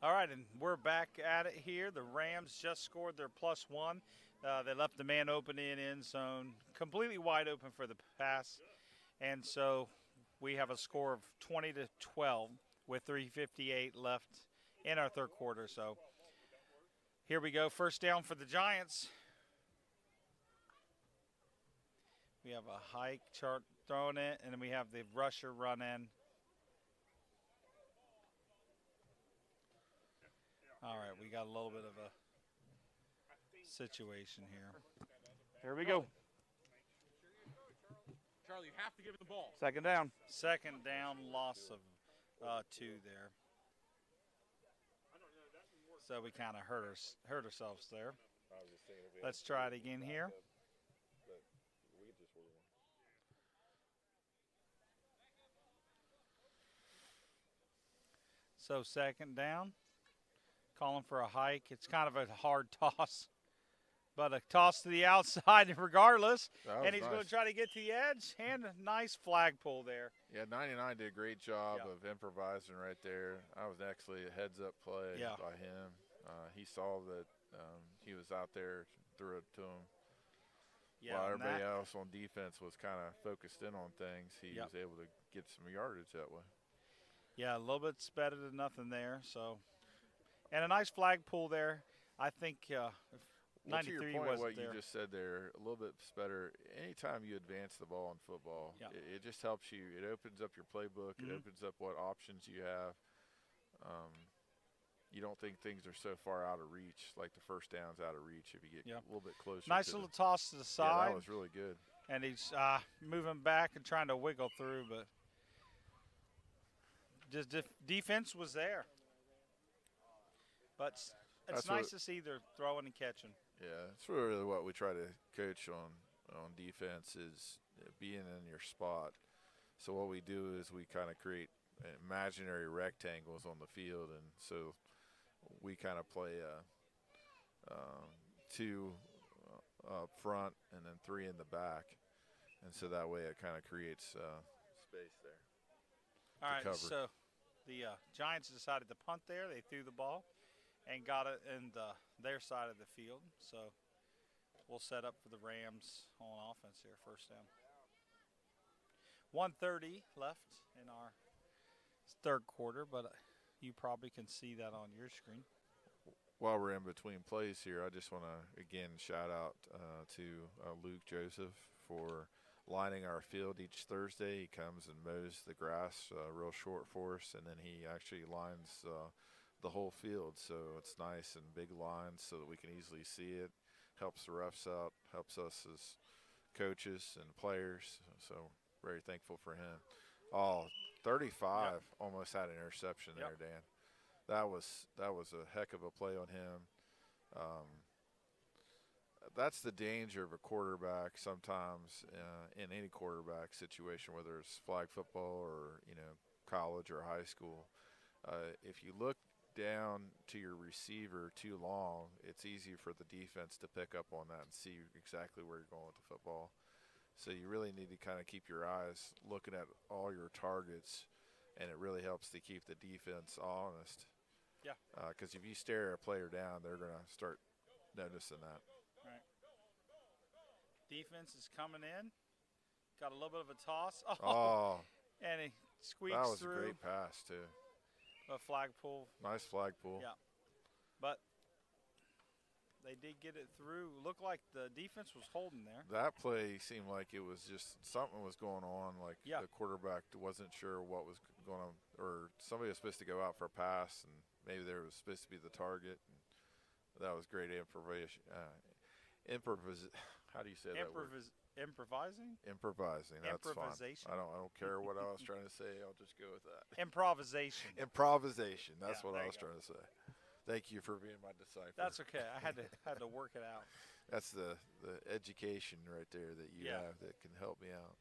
All right, and we're back at it here. The Rams just scored their +1. They left the man open in end zone, completely wide open for the pass, and so we have a score of 20-12 with 3:58 left in our third quarter. So here we go, first down for the Giants. We have a hike chart thrown it, and then we have the rusher run in. All right, we got a little bit of a situation here. Here we go. Charlie, you have to give him the ball. Second down. Second down, loss of 2 there. So we kind of hurt ourselves there. Let's try it again here. So second down, calling for a hike. It's kind of a hard toss, but a toss to the outside regardless. And he's going to try to get to the edge, and a nice flag pull there. Yeah, 99 did a great job of improvising right there. That was actually a heads-up play by him. He saw that he was out there, threw it to him. Yeah, while everybody else on defense was kind of focused in on things, he was able to get some yardage that way. Yeah, a little bit's better than nothing there. So, and a nice flag pull there. I think well, 93 to your point, wasn't what there. you just said there, a little bit better. Anytime you advance the ball in football, it just helps you. It opens up your playbook. It opens up what options you have. You don't think things are so far out of reach, like the first down's out of reach if you get a little bit closer. Nice little toss to the side. Yeah, that was really good. And he's moving back and trying to wiggle through, but just defense was there. But it's nice to see they're throwing and catching. Yeah, it's really what we try to coach on defense is being in your spot. So what we do is we kind of create imaginary rectangles on the field, and so we kind of play 2 up front and then 3 in the back, and so that way it kind of creates space there. All right, so the Giants decided to punt there. They threw the ball and got it in their side of the field. So we'll set up for the Rams on offense here, first down. 1:30 left in our third quarter, but you probably can see that on your screen. While we're in between plays here, I just want to, again, shout out to Luke Joseph for lining our field each Thursday. He comes and mows the grass real short for us, and then he actually lines the whole field. So it's nice and big lines so that we can easily see it. Helps the refs out, helps us as coaches and players. So very thankful for him. 35 almost had an interception there, Dan. That was a heck of a play on him. That's the danger of a quarterback sometimes in any quarterback situation, whether it's flag football or college or high school. If you look down to your receiver too long, it's easy for the defense to pick up on that and see exactly where you're going with the football. So you really need to kind of keep your eyes looking at all your targets, and it really helps to keep the defense honest. Yeah. Because if you stare a player down, they're going to start noticing that. Right. Defense is coming in. Got a little bit of a toss. And he squeaks through. That was a great pass, too. A flag pull. Nice flag pull. Yeah. But they did get it through. Looked like the defense was holding there. That play seemed like it was just something was going on. Like the quarterback wasn't sure what was going on, or somebody was supposed to go out for a pass, and maybe there was supposed to be the target. And that was great improvisation. How do you say that word? Improvising? Improvising. That's fine. I don't care what I was trying to say. I'll just go with that. Improvisation. Improvisation. That's what I was trying to say. Thank you for being my decipher. That's okay. I had to work it out. That's the education right there that you have that can help me out.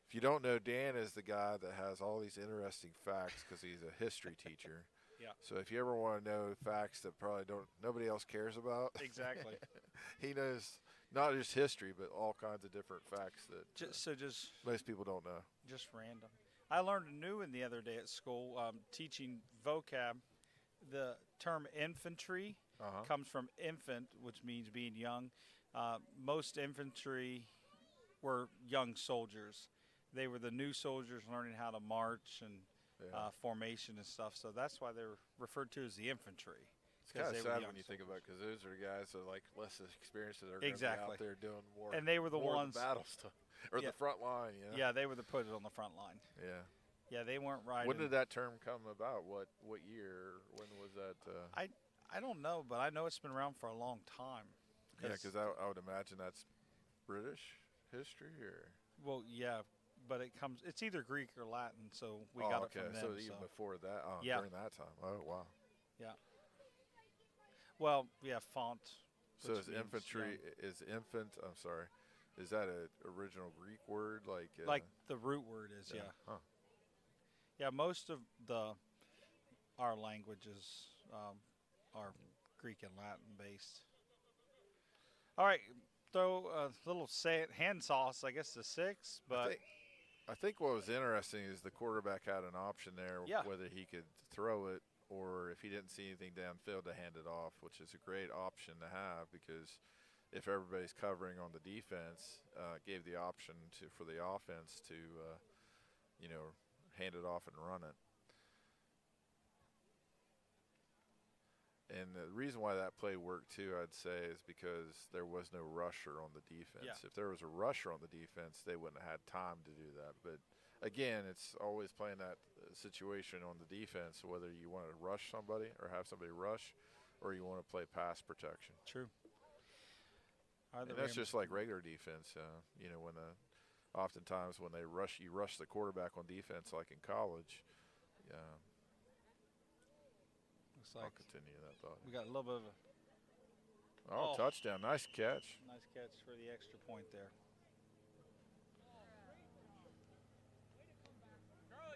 If you don't know, Dan is the guy that has all these interesting facts because he's a history teacher. Yeah. So if you ever want to know facts that probably nobody else cares about, exactly, he knows not just history but all kinds of different facts that just most people don't know. Just random. I learned a new one the other day at school, teaching vocab. the term infantry Uh-huh. comes from infant, which means being young. Most infantry were young soldiers. They were the new soldiers learning how to march and Yeah. formation and stuff. So that's why they're referred to as the infantry. It's kind of they were sad young when you think soldiers. about because those are guys that like less experienced that are going to be Exactly. out there doing more. And they were the more of ones. the battle stuff or Yeah. the front line. You know? Yeah, they were the put it on the front line. Yeah. Yeah, they weren't riding. When did that term come about? What year? When was that? I don't know, but I know it's been around for a long time. Yeah, because I would imagine that's British history or. Well, yeah, but it's either Greek or Latin, so we oh, got okay. it from them. So even before that, Yeah. during that time. Oh, wow. Yeah. Well, yeah, font. So which is means infantry young. is infant? I'm sorry. Is that a original Greek word like? Like the root word is, yeah. Huh. Yeah, most of our languages are Greek and Latin based. All right, throw a little hand sauce, I guess, to 6, but I think what was interesting is the quarterback had an option there, Yeah. whether he could throw it or if he didn't see anything downfield to hand it off, which is a great option to have because if everybody's covering on the defense, gave the option for the offense to, hand it off and run it. And the reason why that play worked too, I'd say, is because there was no rusher on the defense. Yeah. If there was a rusher on the defense, they wouldn't have had time to do that. But again, it's always playing that situation on the defense, whether you want to rush somebody or have somebody rush, or you want to play pass protection. true. And that's just like regular defense. Oftentimes when you rush the quarterback on defense, like in college. Looks I'll like continue that thought. we got a little bit of a Oh, touchdown! Nice catch. nice catch for the extra point there.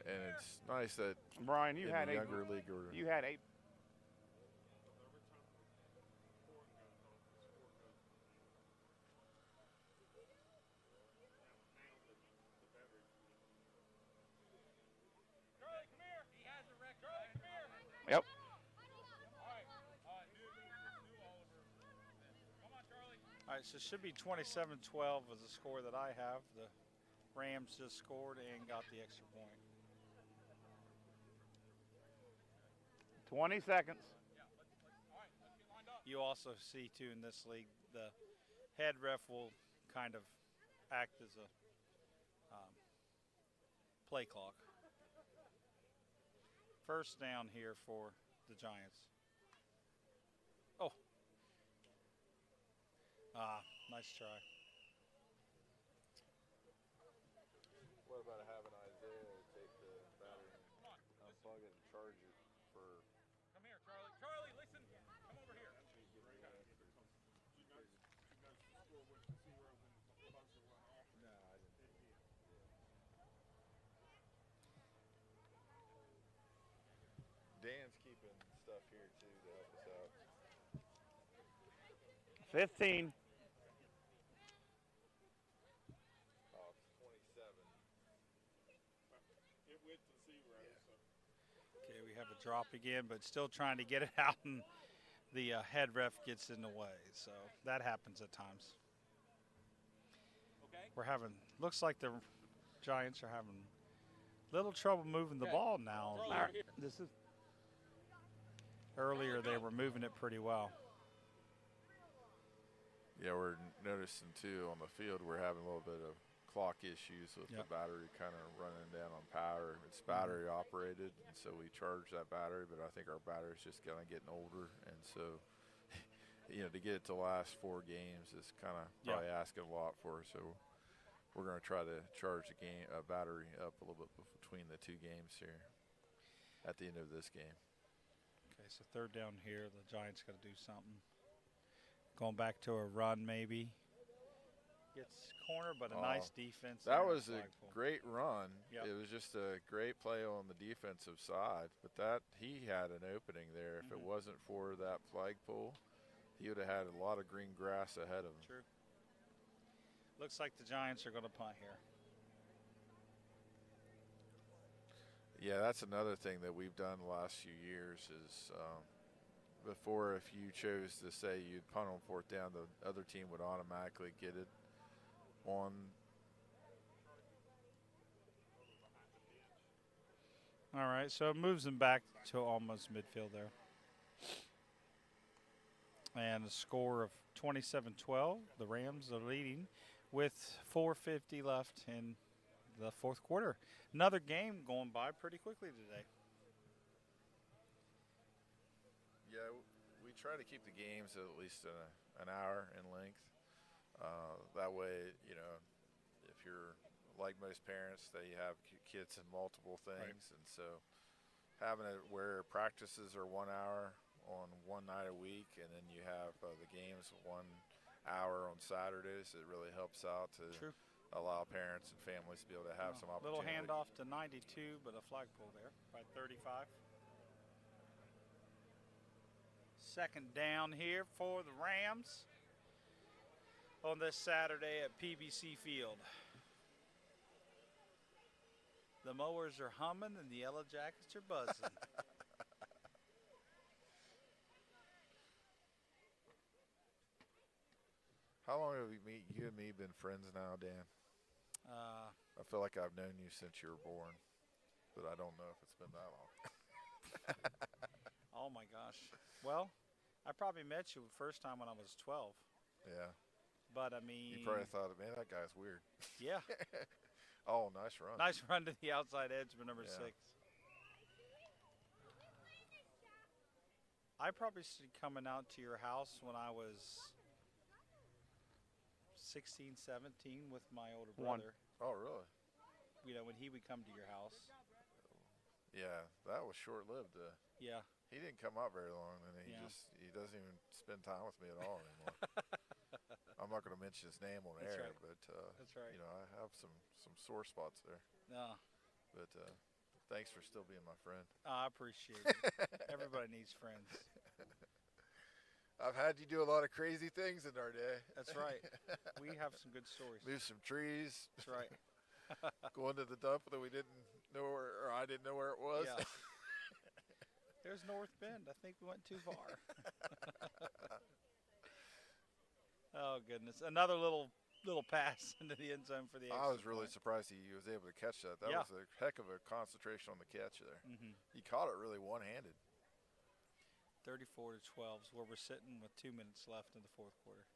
And it's nice that Brian, you in had the eight. younger league or You had 8. Yep. All right, so it should be 27-12 was the score that I have. The Rams just scored and got the extra point. 20 seconds. You also see, too, in this league, the head ref will kind of act as a play clock. First down here for the Giants. Oh. Nice try. What about having Isaiah take the battery and unplug it and charge it for? Come here, Charlie. Charlie, listen. Come over here. Dan's keeping stuff here too to help us out. 15. Oh, it's 27. Okay, we have a drop again, but still trying to get it out, and the head ref gets in the way. So that happens at times. Okay. Looks like the Giants are having little trouble moving the ball now. Charlie, All over right. here. This is Earlier they were moving it pretty well. Yeah, we're noticing too on the field we're having a little bit of clock issues with the Yep. battery kind of running down on power. It's battery operated, and so we charge that battery, but I think our battery's just kind of getting older, and so to get it to last 4 games is kind of probably asking a lot for us. So we're going to try to charge the battery up a little bit between the 2 games here at the end of this game. Okay, so third down here. The Giants got to do something. Going back to a run maybe. Gets corner, but a nice defense. That there on was a flagpole. great run. Yep. It was just a great play on the defensive side. But he had an opening there. If it wasn't for that flagpole, he would have had a lot of green grass ahead of him. True. Looks like the Giants are going to punt here. Yeah, that's another thing that we've done the last few years is before, if you chose to say you'd punt on fourth down, the other team would automatically get it on. All right, so it moves them back to almost midfield there. And a score of 27-12. The Rams are leading with 4:50 left in the fourth quarter. Another game going by pretty quickly today. Yeah, we try to keep the games at least an hour in length. That way, you know, if you're like most parents, they have kids in multiple things, and so having it where practices are 1 hour on one night a week, and then you have the games 1 hour on Saturdays, it really helps out to True. allow parents and families to be able to have some opportunity. Little handoff to 92, but a flagpole there by 35. Second down here for the Rams on this Saturday at PBC Field. The mowers are humming and the Yellow Jackets are buzzing. How long have you and me been friends now, Dan? I feel like I've known you since you were born, but I don't know if it's been that long. Oh my gosh. Well, I probably met you the first time when I was 12. Yeah. But I mean, You probably thought, man, that guy's weird. yeah. Oh, nice run. Nice run to the outside edge for number Yeah. 6. I probably started coming out to your house when I was 16, 17 with my older brother. Oh, really? You know, when he would come to your house. Yeah, that was short-lived. Yeah. He didn't come out very long, and he Yeah. he doesn't even spend time with me at all anymore. I'm not going to mention his name on That's air, right. but That's right. you know, I have some sore spots there. No, But thanks for still being my friend. I appreciate it. Everybody needs friends. I've had you do a lot of crazy things in our day. That's right. We have some good stories. Move some trees, That's right. go into the dump that we didn't know where, or I didn't know where it was. Yeah. There's North Bend. I think we went too far. Oh goodness! Another little pass into the end zone for the. I was extra really point. surprised he was able to catch that. That Yeah. was a heck of a concentration on the catch there. Mhm. He caught it really one-handed. 34-12 is where we're sitting with 2 minutes left in the fourth quarter.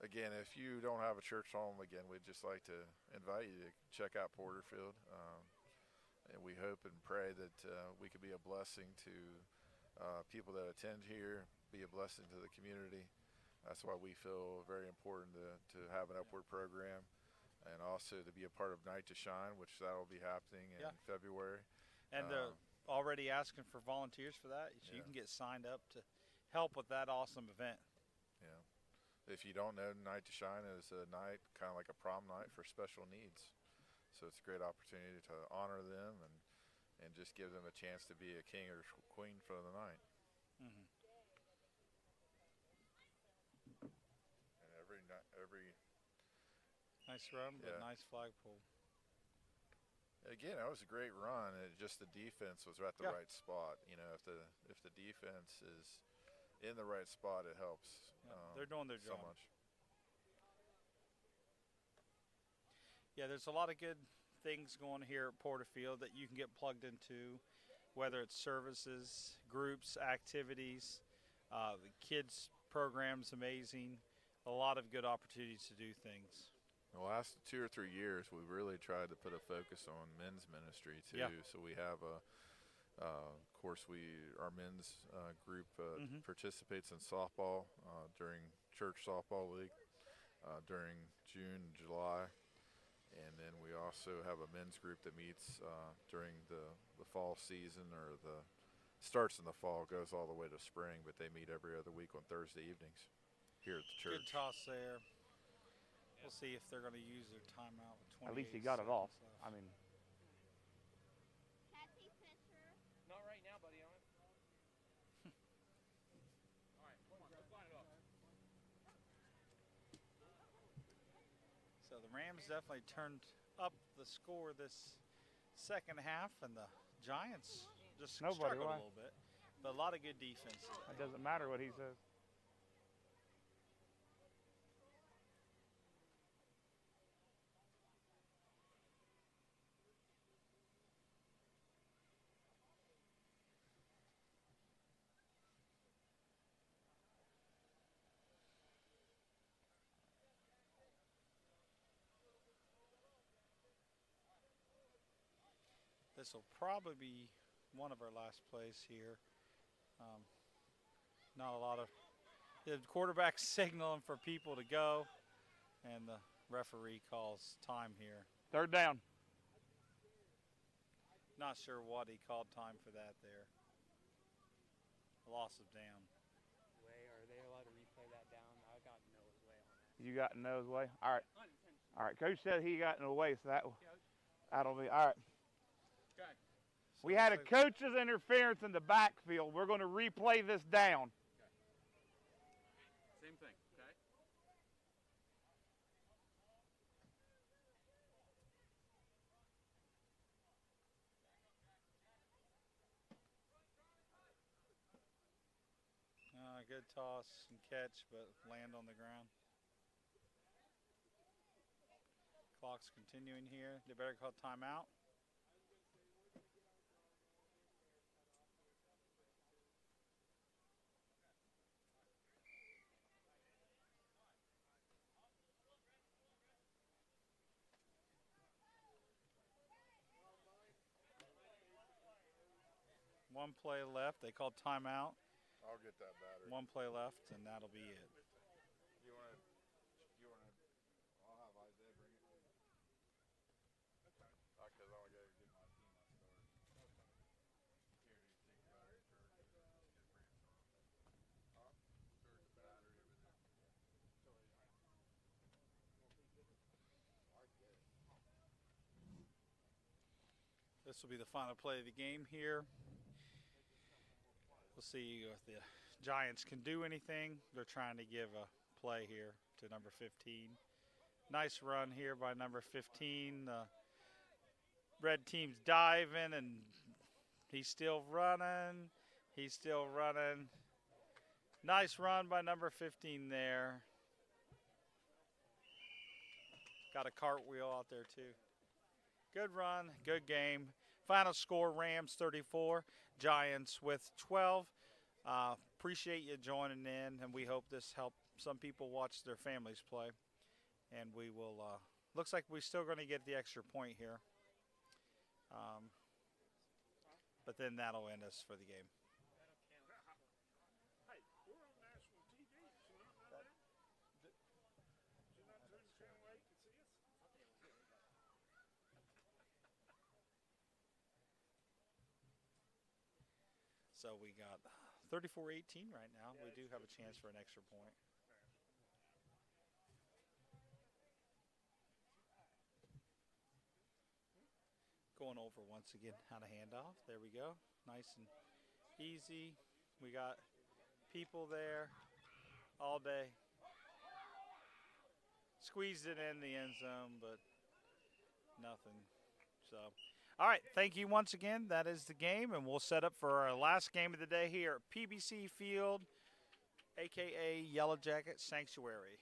Again, if you don't have a church home, again, we'd just like to invite you to check out Porterfield. And we hope and pray that we could be a blessing to people that attend here, be a blessing to the community. That's why we feel very important to have an upward program, and also to be a part of Night to Shine, which that'll be happening in Yeah. February. And already asking for volunteers for that, so you Yeah. can get signed up to help with that awesome event. Yeah. If you don't know, Night to Shine is a night kind of like a prom night for special needs. So it's a great opportunity to honor them and just give them a chance to be a king or queen for the night. Mhm. And every Nice run, but Yeah. nice flagpole. again, that was a great run. Just the defense was at the Yeah. right spot. You know, if the defense is in the right spot, it helps. Yeah, they're doing their so job. much. Yeah, there's a lot of good things going here at Porterfield that you can get plugged into, whether it's services, groups, activities. The kids' program's amazing. A lot of good opportunities to do things. The last 2 or 3 years, we've really tried to put a focus on men's ministry too. Yeah. So we have of course, our men's group participates in softball during church softball league during June and July, and then we also have a men's group that meets during the fall season, or starts in the fall, goes all the way to spring, but they meet every other week on Thursday evenings here at the church. Good toss there. We'll see if they're going to use their timeout with 28 At least he got it off. seconds left. I mean, Not right now, buddy. On it. All right, come on, let's line it up. So the Rams definitely turned up the score this second half, and the Giants just Nobody, struggled why? a little bit, but a lot of good defense. It doesn't matter what he says. This will probably be one of our last plays here. Not a lot of the quarterback signaling for people to go, and the referee calls time here. 3rd down. Not sure what he called time for that there. Loss of down. Way, are they allowed to replay that down? I got Noah's way on that. You got in Noah's way? All right. Unintentional. All right. Coach said he got in the way, so that'll be all right. Okay. So We had a looks like- coach's interference in the backfield. We're going to replay this down. Same thing, okay? Good toss and catch, but land on the ground. Clock's continuing here. They better call timeout. One play left. They called timeout. I'll get that battery. One play left, and that'll be it. You want to? I'll have Isaiah bring it to you. Okay. Because I want to get my team on start. Okay. Here, you take the battery, charge it, just bring it to him. Huh? Charge the battery over there. This will be the final play of the game here. We'll see if the Giants can do anything. They're trying to give a play here to number 15. Nice run here by number 15. The red team's diving, and he's still running. He's still running. Nice run by number 15 there. Got a cartwheel out there too. Good run, good game. Final score, Rams 34, Giants with 12. Appreciate you joining in, and we hope this helped some people watch their families play. And we will, looks like we're still going to get the extra point here. But then that'll end us for the game. Hey, we're on national TV. Is you not know that? Is you not turn the channel where you can see us? So we got 34-18 right now. We do have a chance for an extra point. Going over once again how to hand off. There we go. Nice and easy. We got people there all day. Squeezed it in the end zone, but nothing. So, all right, thank you once again. That is the game, and we'll set up for our last game of the day here at PBC Field, a.k.a. Yellow Jacket Sanctuary.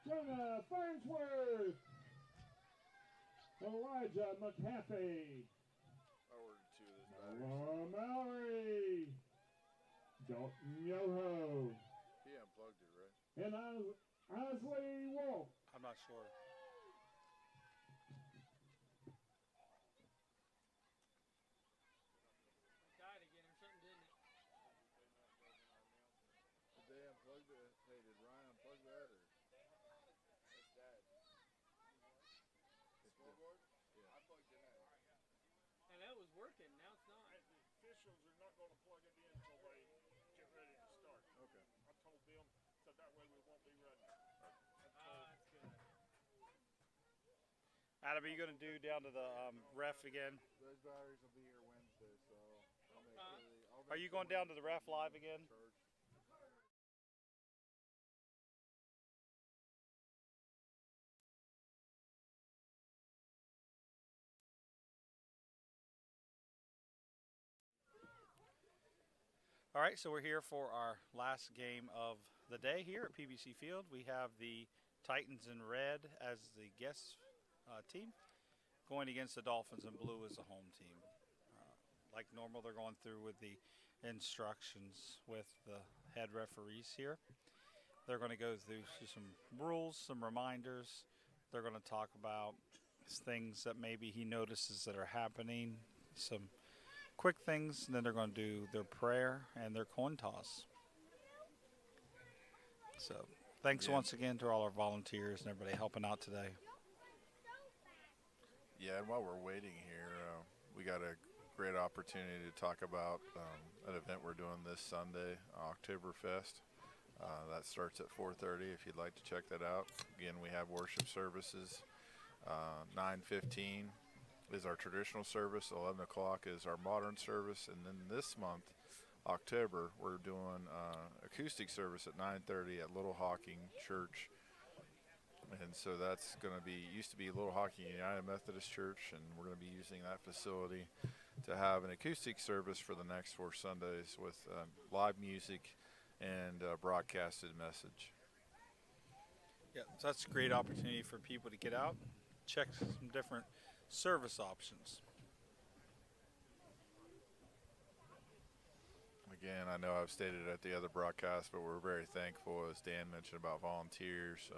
Jonah Farnsworth. Elijah McHaffey. I ordered 2 of this battery. Noah Mallory. Dalton Yoho. He unplugged it, right? And Osley Wolf. I'm not sure. Died again or something, didn't it? Did they unplug the? Hey, did Ryan unplug that or? It's dead. Scoreboard? Yeah. I plugged it in. And that was working. Now it's not. The officials are not going to plug it in until they get ready to start. Okay. I told them, so that way we won't be running. That's good. Adam, are you going to do down to the ref again? Those batteries will be here Wednesday, so I'll make sure Are you going down to the ref live again? All right, so we're here for our last game of the day here at PBC Field. We have the Titans in red as the guest team going against the Dolphins in blue as the home team. Like normal, they're going through with the instructions with the head referees here. They're going to go through some rules, some reminders. They're going to talk about things that maybe he notices that are happening, some quick things, and then they're going to do their prayer and their coin toss. So thanks once again to all our volunteers and everybody helping out today. Yeah, and while we're waiting here, we got a great opportunity to talk about an event we're doing this Sunday, Oktoberfest. That starts at 4:30 if you'd like to check that out. Again, we have worship services. 9:15 is our traditional service. 11 o'clock is our modern service. And then this month, October, we're doing acoustic service at 9:30 at Little Hocking Church. And so that's going to be, used to be Little Hocking United Methodist Church, and we're going to be using that facility to have an acoustic service for the next 4 Sundays with live music and broadcasted message. Yeah, so that's a great opportunity for people to get out, check some different service options. Again, I know I've stated at the other broadcast, but we're very thankful, as Dan mentioned, about volunteers.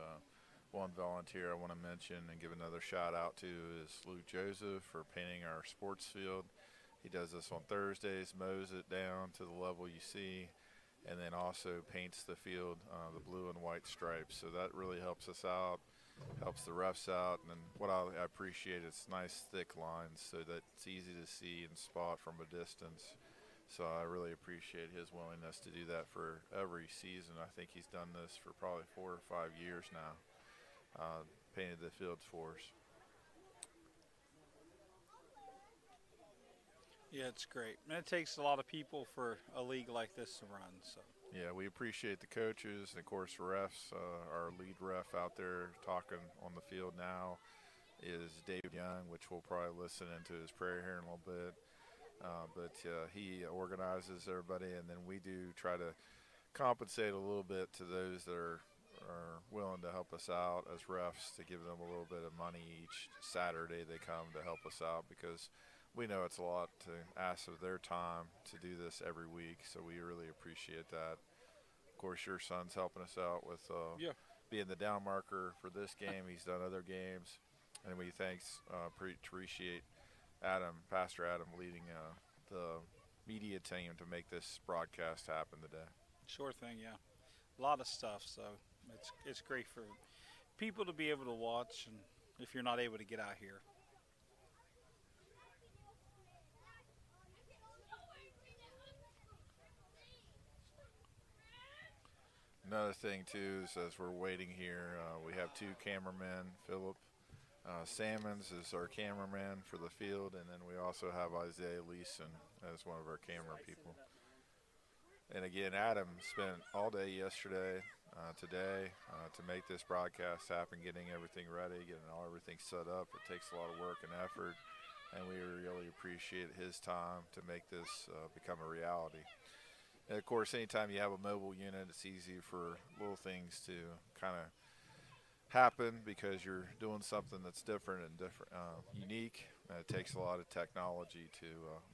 One volunteer I want to mention and give another shout out to is Luke Joseph for painting our sports field. He does this on Thursdays, mows it down to the level you see, and then also paints the field the blue and white stripes. So that really helps us out, helps the refs out, and then what I appreciate is nice thick lines so that it's easy to see and spot from a distance. So I really appreciate his willingness to do that for every season. I think he's done this for probably 4 or 5 years now, painted the fields for us. Yeah, it's great. And it takes a lot of people for a league like this to run. So Yeah, we appreciate the coaches and, of course, refs. Our lead ref out there talking on the field now is Dave Young, which we'll probably listen into his prayer here in a little bit. But he organizes everybody, and then we do try to compensate a little bit to those that are willing to help us out as refs, to give them a little bit of money each Saturday they come to help us out, because we know it's a lot to ask of their time to do this every week, so we really appreciate that. Of course, your son's helping us out with being the down marker for this game. He's done other games, and we appreciate Pastor Adam, leading the media team to make this broadcast happen today. sure thing, yeah. A lot of stuff, so it's great for people to be able to watch, and if you're not able to get out here. Another thing, too, is as we're waiting here, we have 2 cameramen. Philip Sammons is our cameraman for the field, and then we also have Isaiah Leeson as one of our camera people. And again, Adam spent all day yesterday, today, to make this broadcast happen, getting everything ready, getting everything set up. It takes a lot of work and effort, and we really appreciate his time to make this become a reality. And of course, anytime you have a mobile unit, it's easy for little things to kind of happen because you're doing something that's different and unique. It takes a lot of technology to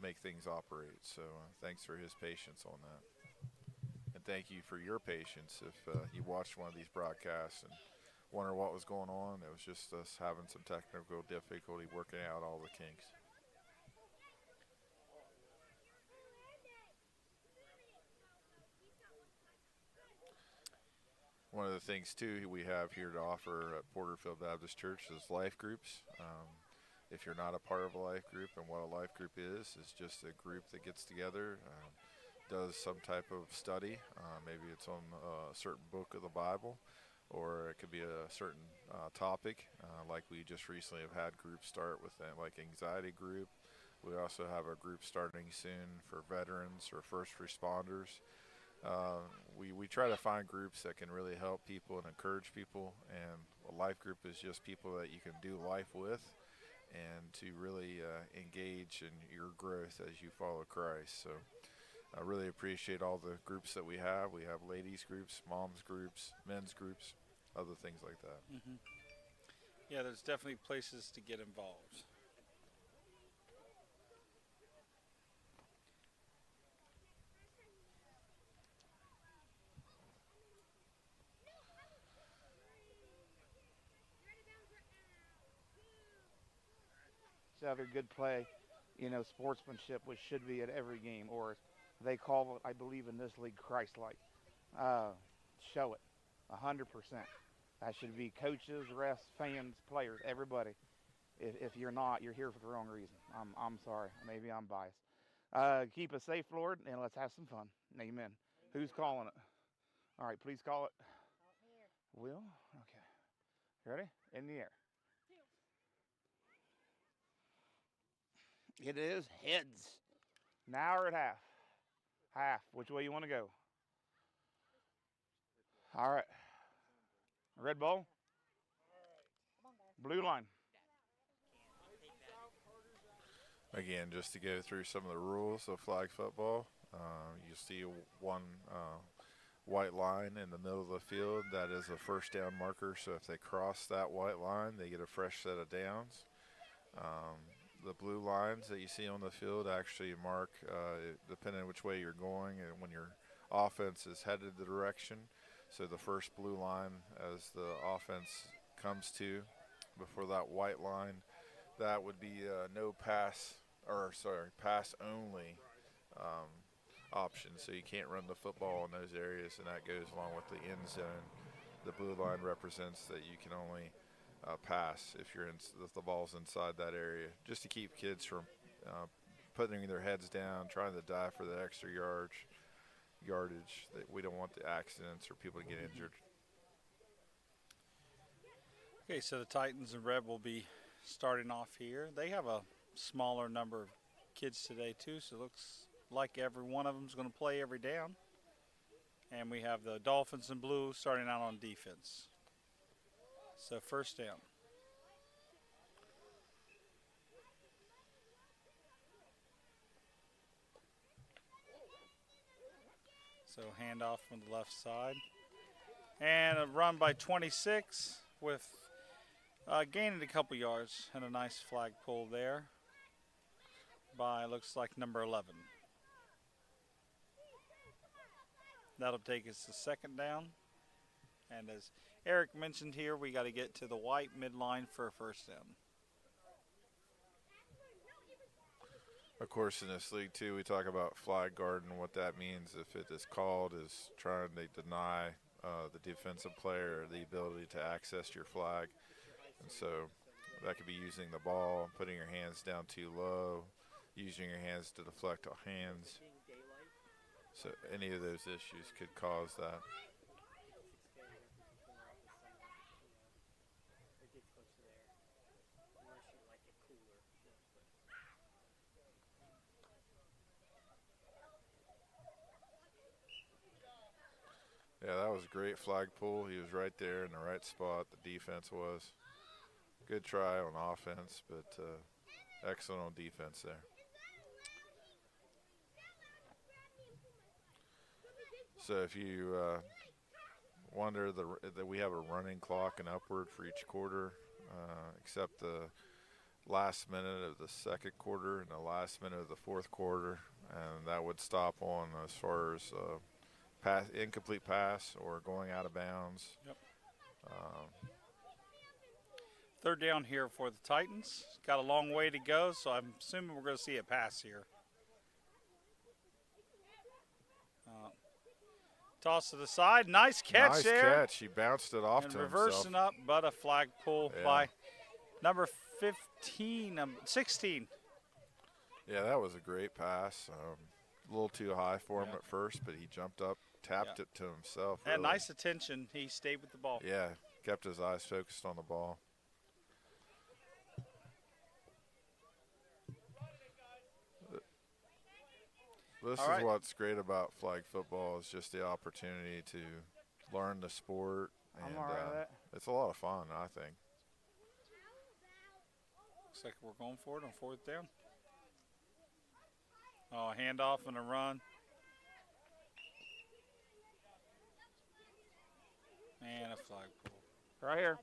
make things operate. So thanks for his patience on that. And thank you for your patience. If you watched one of these broadcasts and wonder what was going on, it was just us having some technical difficulty working out all the kinks. One of the things, too, we have here to offer at Porterfield Baptist Church is life groups. If you're not a part of a life group, and what a life group is just a group that gets together, does some type of study. Maybe it's on a certain book of the Bible, or it could be a certain topic, like we just recently have had groups start with like anxiety group. We also have a group starting soon for veterans or first responders. We try to find groups that can really help people and encourage people, and a life group is just people that you can do life with and to really engage in your growth as you follow Christ. So I really appreciate all the groups that we have. We have ladies groups, moms groups, men's groups, other things like that. Mm-hmm. Yeah, there's definitely places to get involved. Other good play, sportsmanship, which should be at every game, or they call it, I believe in this league, Christ-like. Show it, 100%. That should be coaches, refs, fans, players, everybody. If you're not, you're here for the wrong reason. I'm sorry, maybe I'm biased. Keep us safe, Lord, and let's have some fun. Amen. Who's calling it? All right, please call it. Will? Okay. Ready? In the air. It is heads. Now or at half? Half. Which way you want to go? All right. Red ball? Blue line. Again, just to go through some of the rules of flag football, you see one white line in the middle of the field. That is a first down marker, so if they cross that white line, they get a fresh set of downs. The blue lines that you see on the field actually mark, depending on which way you're going and when your offense is headed the direction. So the first blue line as the offense comes to before that white line, that would be no pass, pass only option. So you can't run the football in those areas, and that goes along with the end zone. The blue line represents that you can only pass if the ball's inside that area, just to keep kids from putting their heads down, trying to dive for the extra yardage. That we don't want the accidents or people to get injured. Okay, so the Titans and Red will be starting off here. They have a smaller number of kids today too, so it looks like every one of them is going to play every down. And we have the Dolphins in blue starting out on defense. So first down. So handoff from the left side. And a run by 26 with gaining a couple yards and a nice flag pull there by, looks like, number 11. That'll take us to second down. And as Eric mentioned here, we got to get to the white midline for a first down. Of course, in this league, too, we talk about flag guard and what that means. If it is called as trying to deny the defensive player the ability to access your flag. And so that could be using the ball, putting your hands down too low, using your hands to deflect hands. So any of those issues could cause that. Yeah, that was a great flag pull. He was right there in the right spot. The defense was. Good try on offense, but excellent on defense there. So if you wonder that we have a running clock and upward for each quarter, except the last minute of the second quarter and the last minute of the fourth quarter, and that would stop on as far as incomplete pass or going out of bounds. Yep. Third down here for the Titans. Got a long way to go, so I'm assuming we're going to see a pass here. Toss to the side. Nice catch there. Nice catch. He bounced it off and to reversing himself. up, but a flag pull by number 16. Yeah, that was a great pass. A little too high for him at first, but he jumped up, tapped it to himself. And really. nice attention. He stayed with the ball. Yeah, kept his eyes focused on the ball. This is what's great about flag football is just the opportunity to learn the sport. And I'm all right with that. it's a lot of fun, I think. Looks like we're going for it on fourth down. Oh, a handoff and a run. And a flag pull. Right here.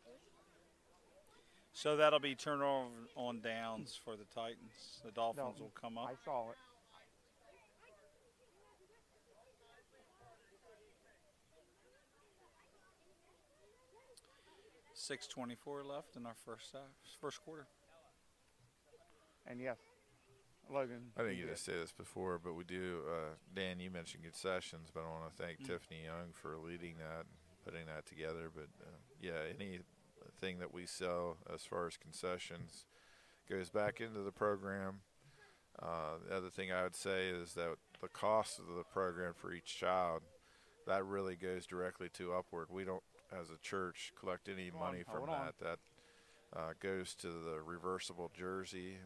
So that'll be turnover on downs for the Titans. The Dolphins will come up. I saw it. .6:24 left in our first quarter. And yes, Logan. I didn't get to say this before, but we do. Dan, you mentioned concessions, but I want to thank Tiffany Young for leading that and putting that together. But anything that we sell as far as concessions goes back into the program. The other thing I would say is that the cost of the program for each child, that really goes directly to Upward. We don't, as a church, collect any money from that. That goes to the reversible jersey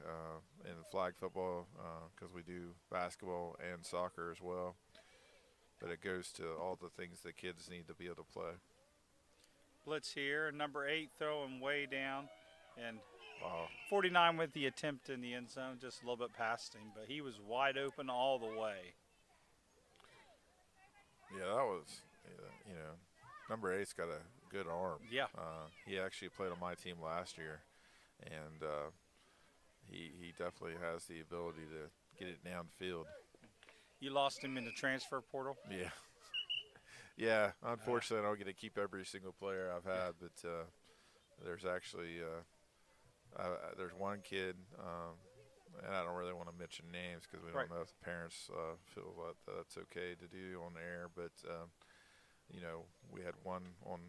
in flag football because we do basketball and soccer as well. But it goes to all the things that kids need to be able to play. Blitz here, number 8 throwing way down, and 49 with the attempt in the end zone, just a little bit past him, but he was wide open all the way. Yeah, that was, number 8's got a good arm. Yeah. He actually played on my team last year, and he definitely has the ability to get it downfield. You lost him in the transfer portal? Yeah. Yeah, unfortunately, I don't get to keep every single player I've had, but there's actually there's one kid, and I don't really want to mention names because we don't know if the parents feel that that's okay to do on the air, but we had one on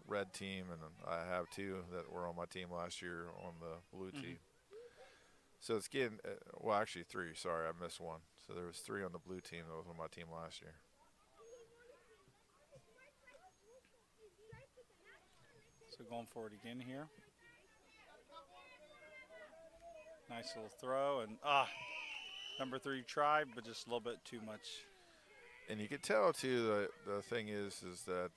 red team, and I have 2 that were on my team last year on the blue team. So it's getting, actually 3, sorry, I missed one. So there was 3 on the blue team that was on my team last year. So going for it again here. Nice little throw, and number 3 tried, but just a little bit too much. And you can tell too, the thing is that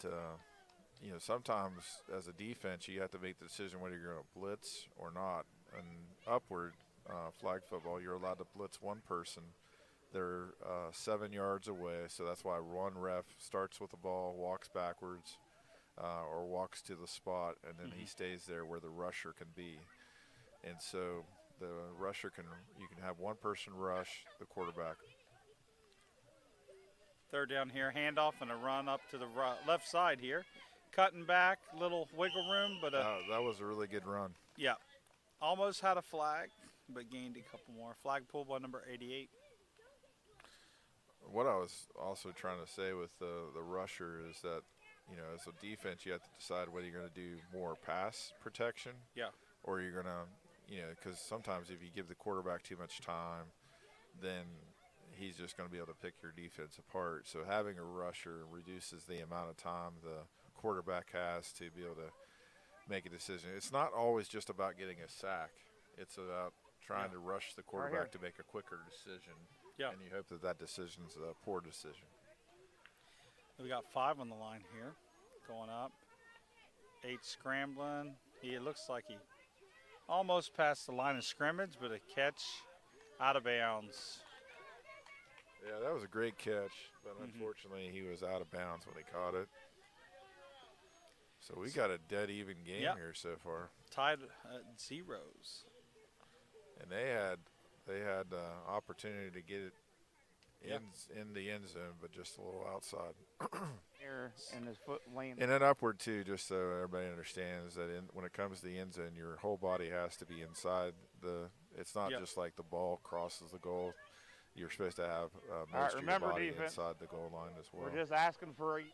sometimes as a defense you have to make the decision whether you're going to blitz or not. And Upward flag football, you're allowed to blitz one person. They're 7 yards away, so that's why one ref starts with the ball, walks backwards, or walks to the spot, and then he stays there where the rusher can be. And so the rusher you can have one person rush the quarterback. Third down here, handoff and a run up to the left side here. Cutting back, little wiggle room, but that was a really good run. Yeah, almost had a flag, but gained a couple more. Flag pulled by number 88. What I was also trying to say with the rusher is that, as a defense, you have to decide whether you're going to do more pass protection, or you're going to, because sometimes if you give the quarterback too much time, then he's just going to be able to pick your defense apart. So having a rusher reduces the amount of time the quarterback has to be able to make a decision. It's not always just about getting a sack. It's about trying to rush the quarterback to make a quicker decision. Yeah. And you hope that decision's a poor decision. We got 5 on the line here, going up. 8 scrambling. It looks like he almost passed the line of scrimmage, but a catch out of bounds. Yeah, that was a great catch, but unfortunately he was out of bounds when he caught it. So we got a dead even game Yep. here so far. Tied at zeros. And they had opportunity to get it Yep. in the end zone, but just a little outside. Here and his foot laying. And then upward too, just so everybody understands that when it comes to the end zone, your whole body has to be inside the. It's not Yep. just like the ball crosses the goal. You're supposed to have most right, of your remember body defense. inside the goal line as well. We're just asking for a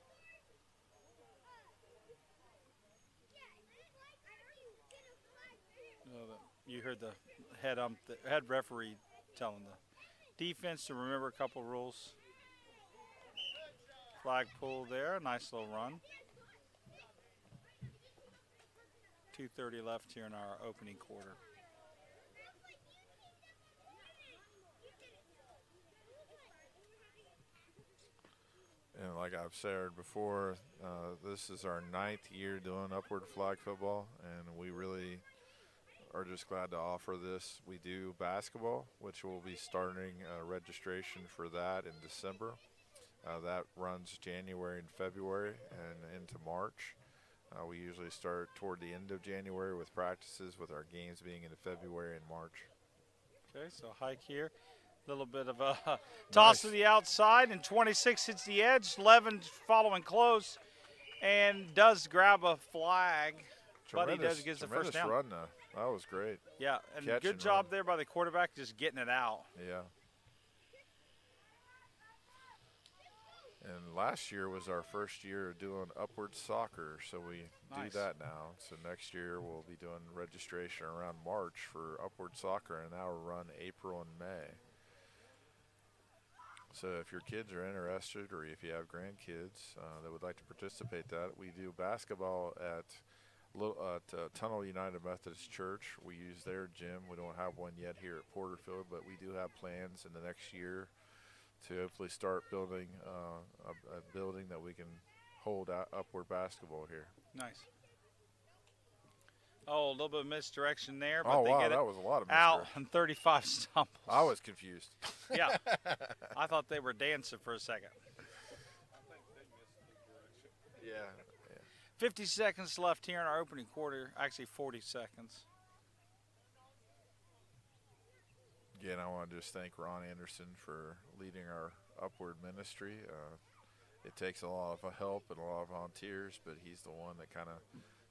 You heard the head referee telling the defense to remember a couple rules. Flag pull there, nice little run. 2:30 left here in our opening quarter. And like I've said before, this is our 9th year doing upward flag football, and we really are just glad to offer this. We do basketball, which will be starting registration for that in December. That runs January and February and into March. We usually start toward the end of January with practices, with our games being in February and March. Okay, so hike here. A little bit of a toss Nice. to the outside, and 26 hits the edge. Levin following close and does grab a flag. But he does get the first Tremendous down. run, though. That was great. Yeah, and Catch good and job run. there by the quarterback just getting it out. Yeah. And last year was our first year of doing upward soccer, so we Nice. do that now. So next year we'll be doing registration around March for upward soccer, and that will run April and May. So if your kids are interested, or if you have grandkids that would like to participate, that we do basketball at Tunnel United Methodist Church. We use their gym. We don't have one yet here at Porterfield, but we do have plans in the next year to hopefully start building a building that we can hold upward basketball here. Nice. Oh, a little bit of misdirection there, but Oh, they wow, get that it was a lot of out misdirection. and 35 stumbles. I was confused. Yeah. I thought they were dancing for a second. Yeah. 50 seconds left here in our opening quarter. Actually, 40 seconds. Again, I want to just thank Ron Anderson for leading our upward ministry. It takes a lot of help and a lot of volunteers, but he's the one that kind of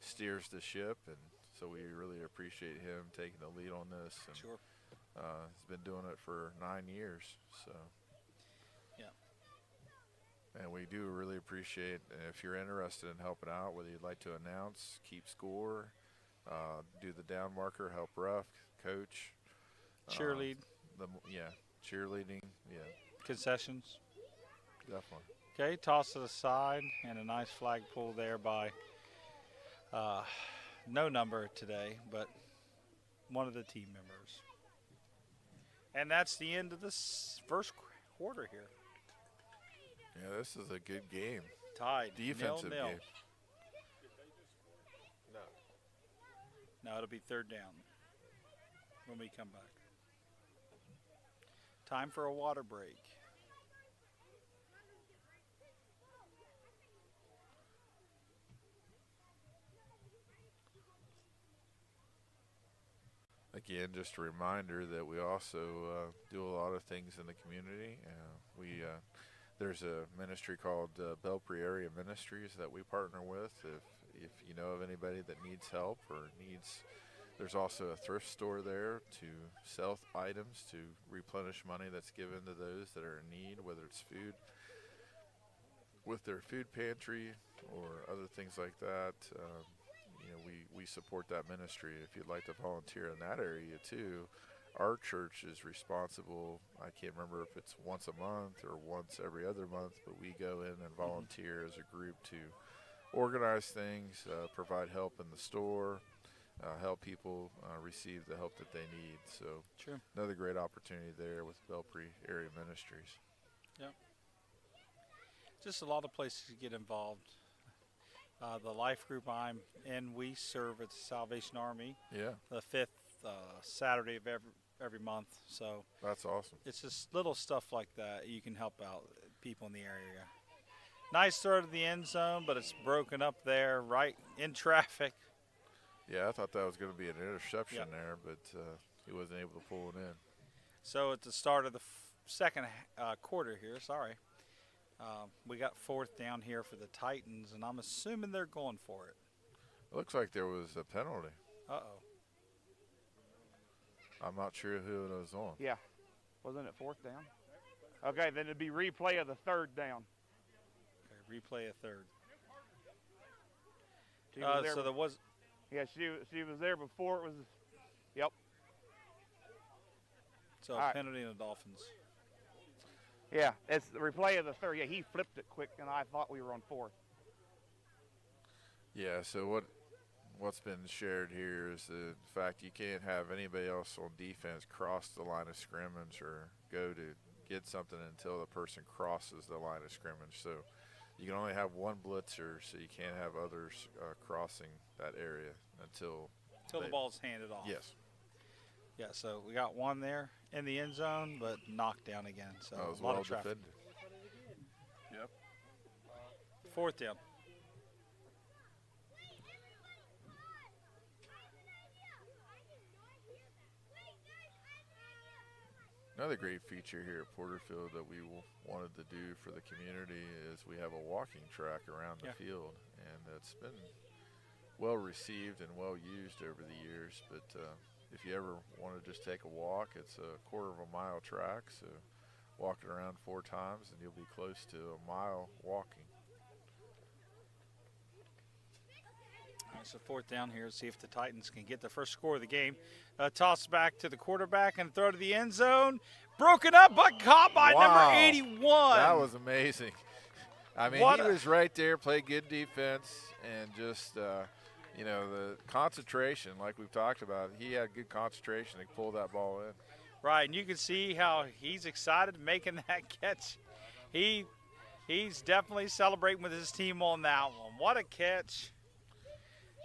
steers the ship, and so we really appreciate him taking the lead on this. And, Sure. he's been doing it for 9 years, so. Yeah. And we do really appreciate, if you're interested in helping out, whether you'd like to announce, keep score, do the down marker, help ref, coach. Cheerlead, Cheerleading, yeah, concessions. definitely. Okay, toss to the side, and a nice flag pull there by no number today, but one of the team members. And that's the end of this first quarter here. Yeah, this is a good game. Tied, Defensive 0-0. game. No, it'll be third down when we come back. Time for a water break. Again, just a reminder that we also do a lot of things in the community. There's a ministry called Belpre Area Ministries that we partner with. If you know of anybody that needs help or there's also a thrift store there to sell items to replenish money that's given to those that are in need, whether it's food with their food pantry or other things like that. We support that ministry. If you'd like to volunteer in that area too, our church is responsible. I can't remember if it's once a month or once every other month, but we go in and volunteer as a group to organize things, provide help in the store, help people receive the help that they need. So Sure. another great opportunity there with Belpre Area Ministries. Just a lot of places to get involved. The life group I'm in, we serve at the Salvation Army Yeah, the 5th Saturday of every month. So that's awesome. it's just little stuff like that you can help out people in the area. Nice throw to the end zone, but it's broken up there right in traffic. Yeah, I thought that was going to be an interception Yep. there, but he wasn't able to pull it in. So at the start of the second quarter here, we got 4th down here for the Titans, and I'm assuming they're going for it. It looks like there was a penalty. Uh-oh. I'm not sure who it was on. Yeah. Wasn't it 4th down? Okay, then it'd be replay of the 3rd down. Okay, replay a 3rd. She was there So there was Yeah, she was there before it was. Yep. so All a right. penalty in the Dolphins. Yeah, it's the replay of the 3rd. Yeah, he flipped it quick, and I thought we were on 4th. Yeah, so what's been shared here is the fact you can't have anybody else on defense cross the line of scrimmage or go to get something until the person crosses the line of scrimmage. So you can only have one blitzer, so you can't have others crossing that area until The they- ball's handed off. Yes. Yeah, so we got one there in the end zone, but knocked down again. So That was a lot well of traffic. defended. 4th down. Another great feature here at Porterfield that we wanted to do for the community is we have a walking track around the Yeah. field, and it's been well received and well used over the years. But if you ever want to just take a walk, it's a 1/4 mile track, so walk it around 4 times and you'll be close to a mile walking. All right, so 4th down here. See if the Titans can get the first score of the game. Toss back to the quarterback and throw to the end zone. Broken up, but caught by Wow. number 81. That was amazing. I mean, What he a- was right there, played good defense, and just, the concentration, like we've talked about, he had good concentration to pull that ball in. Right, and you can see how he's excited making that catch. He's definitely celebrating with his team on that one. What a catch.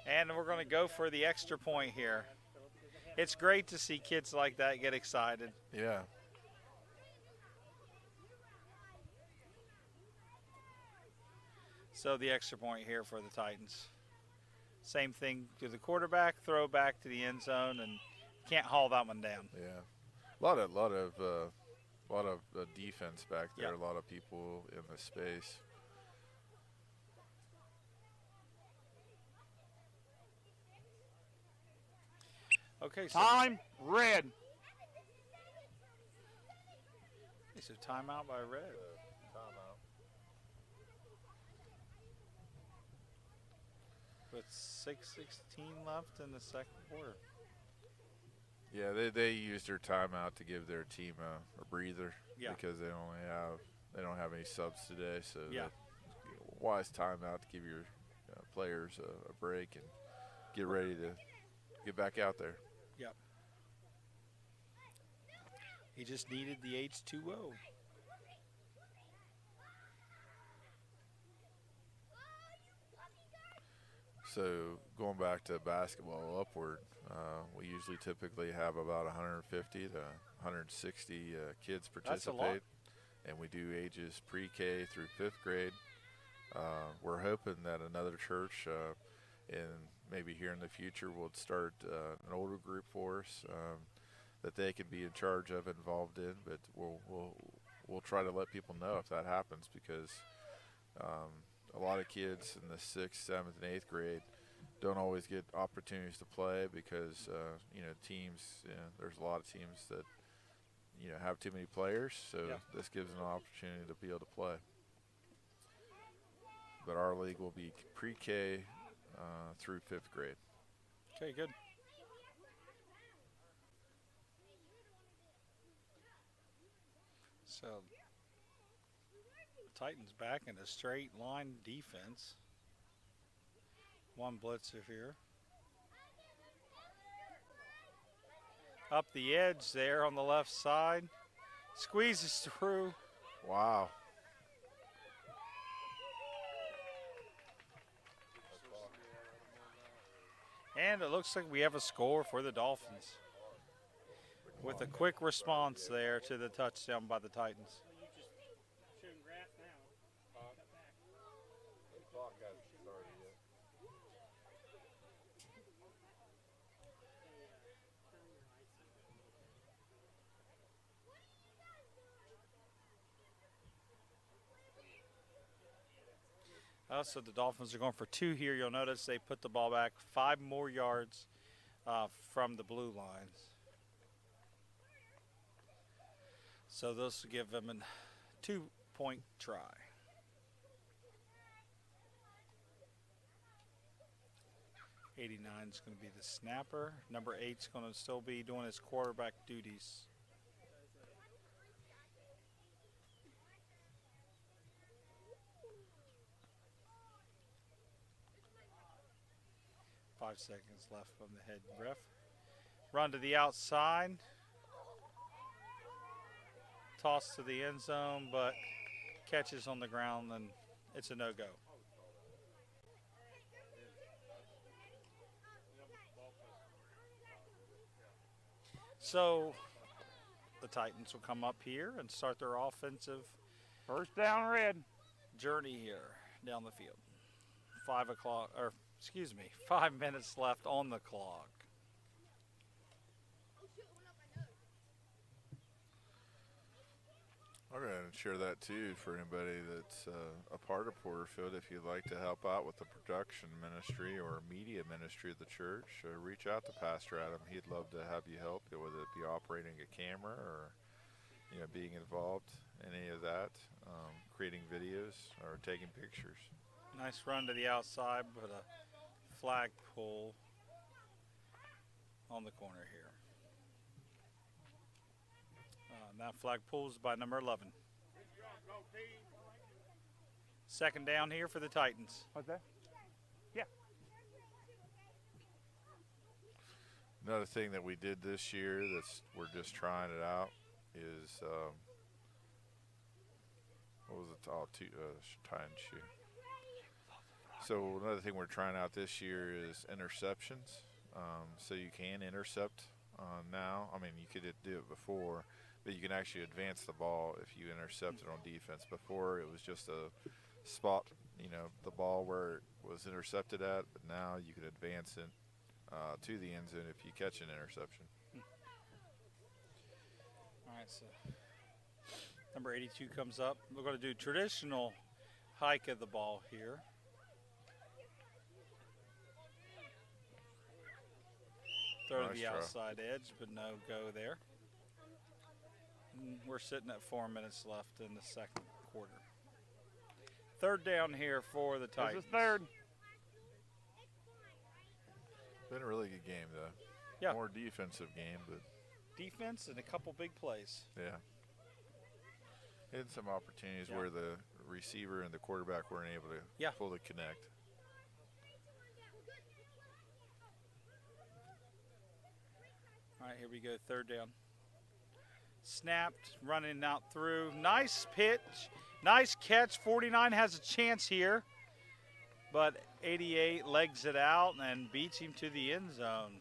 And we're going to go for the extra point here. It's great to see kids like that get excited. Yeah. So the extra point here for the Titans. Same thing to the quarterback, throw back to the end zone, and can't haul that one down. Yeah, a lot of defense back there. Yeah. A lot of people in the space. Okay, so, Time, red. so timeout by Red. With 6:16 left in the second quarter. Yeah, they used their timeout to give their team a breather Yeah. because they don't have any subs today. So Yeah. wise timeout to give your players a break and get ready to get back out there. Yep. He just needed the H2O. So going back to basketball upward, we usually typically have about 150 to 160 kids That's a lot. participate, and we do ages pre-K through 5th grade. We're hoping that another church, and maybe here in the future, will start an older group for us that they could be in charge of, involved in. But we'll try to let people know if that happens, because a lot of kids in the 6th, 7th, and 8th grade don't always get opportunities to play because teams. There's a lot of teams that have too many players, so Yeah. this gives them an opportunity to be able to play. But our league will be pre-K through 5th grade. Okay, good. So, Titans back in a straight line defense. One blitzer here. Up the edge there on the left side. Squeezes through. Wow. And it looks like we have a score for the Dolphins. With a quick response there to the touchdown by the Titans. Shooting grass now. Cut back. So the Dolphins are going for 2 here. You'll notice they put the ball back 5 more yards from the blue lines. So this will give them a 2-point try. '89 is going to be the snapper. Number 8 is going to still be doing his quarterback duties. Five seconds left from the head ref. Run to the outside. Toss to the end zone, but catches on the ground, and it's a no-go. So the Titans will come up here and start their offensive First down, Red. journey here down the field. 5 minutes left on the clock. I'll go ahead and share that too for anybody that's a part of Porterfield. If you'd like to help out with the production ministry or media ministry of the church, reach out to Pastor Adam. He'd love to have you help, whether it be operating a camera or being involved in any of that, creating videos or taking pictures. Nice run to the outside, but a flag pull on the corner here. And that flag pulls by number 11. Second down here for the Titans. What's that? Yeah. Another thing that we did this year we're just trying it out is what was it? Tie and shoe. So another thing we're trying out this year is interceptions. So you can intercept now. I mean, you could do it before, but you can actually advance the ball if you intercept it on defense. Before it was just a spot, the ball where it was intercepted at, but now you can advance it to the end zone if you catch an interception. All right, so number 82 comes up. We're going to do traditional hike of the ball here. Throw to Nice the try. outside edge, but no go there. And we're sitting at 4 minutes left in the second quarter. Third down here for the Titans. This is third. Been a really good game though. Yeah. More defensive game, but Defense and a couple big plays. yeah. Had some opportunities Yeah. where the receiver and the quarterback weren't able to Yeah. fully connect. All right, here we go, third down. Snapped, running out through. Nice pitch, nice catch. 49 has a chance here, but 88 legs it out and beats him to the end zone.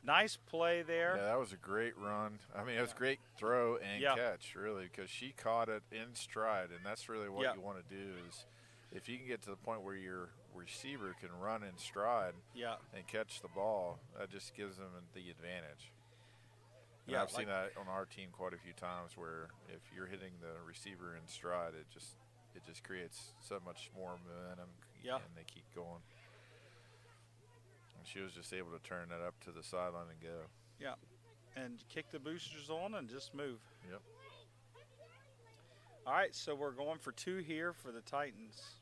Nice play there. Yeah, that was a great run. I mean, it was a great throw and Yeah. catch, really, because she caught it in stride, and that's really what Yeah. you want to do is if you can get to the point where your receiver can run in stride Yeah, and catch the ball, that just gives them the advantage. And Yeah, I've seen that on our team quite a few times where if you're hitting the receiver in stride, it just creates so much more momentum, Yeah. and they keep going. And she was just able to turn that up to the sideline and go. yeah. And kick the boosters on and just move. Yep. All right, so we're going for 2 here for the Titans.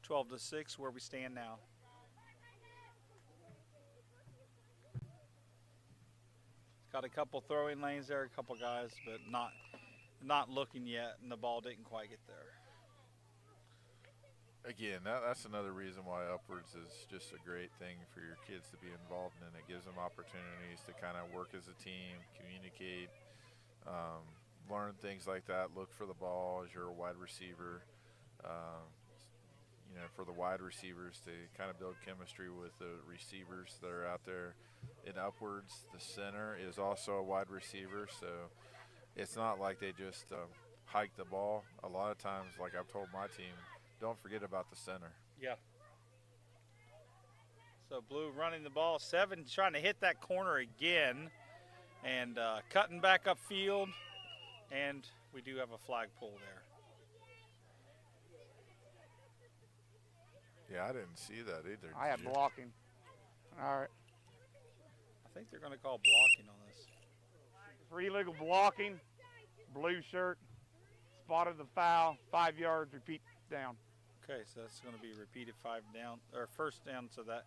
12-6, where we stand now. Got a couple throwing lanes there, a couple guys, but not looking yet, and the ball didn't quite get there. Again, that's another reason why Upwards is just a great thing for your kids to be involved in. It gives them opportunities to kind of work as a team, communicate, learn things like that. Look for the ball as you're a wide receiver. For the wide receivers to kind of build chemistry with the receivers that are out there. In Upwards, the center is also a wide receiver, so it's not like they just hike the ball. A lot of times, like I've told my team, don't forget about the center. Yeah. So Blue running the ball, 7 trying to hit that corner again, and cutting back upfield, and we do have a flag pull there. Yeah, I didn't see that either. I had Did you? blocking. All right. I think they're going to call blocking on this. For illegal blocking, blue shirt, spotted the foul, 5 yards, repeat down. Okay, so that's going to be repeated 5 down, or first down, so that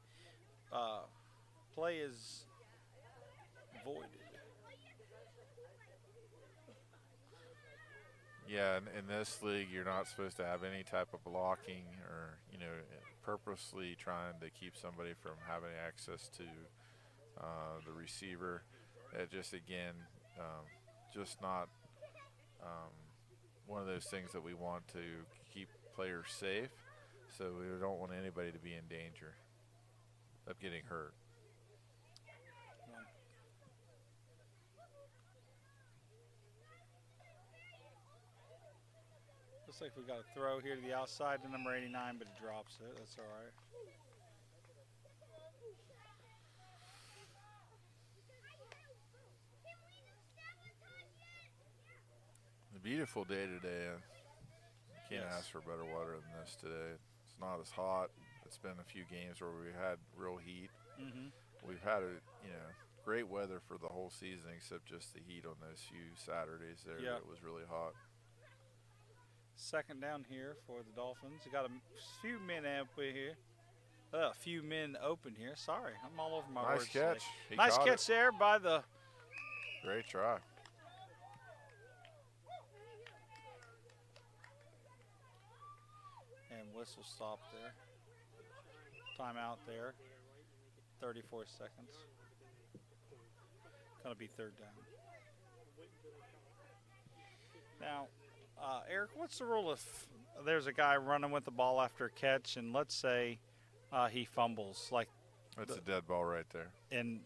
play is voided. Yeah, in this league, you're not supposed to have any type of blocking or, purposely trying to keep somebody from having access to the receiver. It just, again, just not one of those things that we want to keep players safe. So we don't want anybody to be in danger of getting hurt. Looks like we got a throw here to the outside to number 89, but he drops it. That's all right. A beautiful day today. Can't Yes. ask for better weather than this today. It's not as hot. It's been a few games where we had real heat. Mm-hmm. We've had great weather for the whole season, except just the heat on those few Saturdays there. Yeah. It was really hot. Second down here for the Dolphins. You got a few men open here. A few men open here. Sorry, I'm all over my Nice words catch. today. He Nice caught catch there by the. Great try. And whistle stop there. Timeout there. 34 seconds. Gonna be third down. Now, Eric, what's the rule if there's a guy running with the ball after a catch, and let's say he fumbles, That's a dead ball right there. and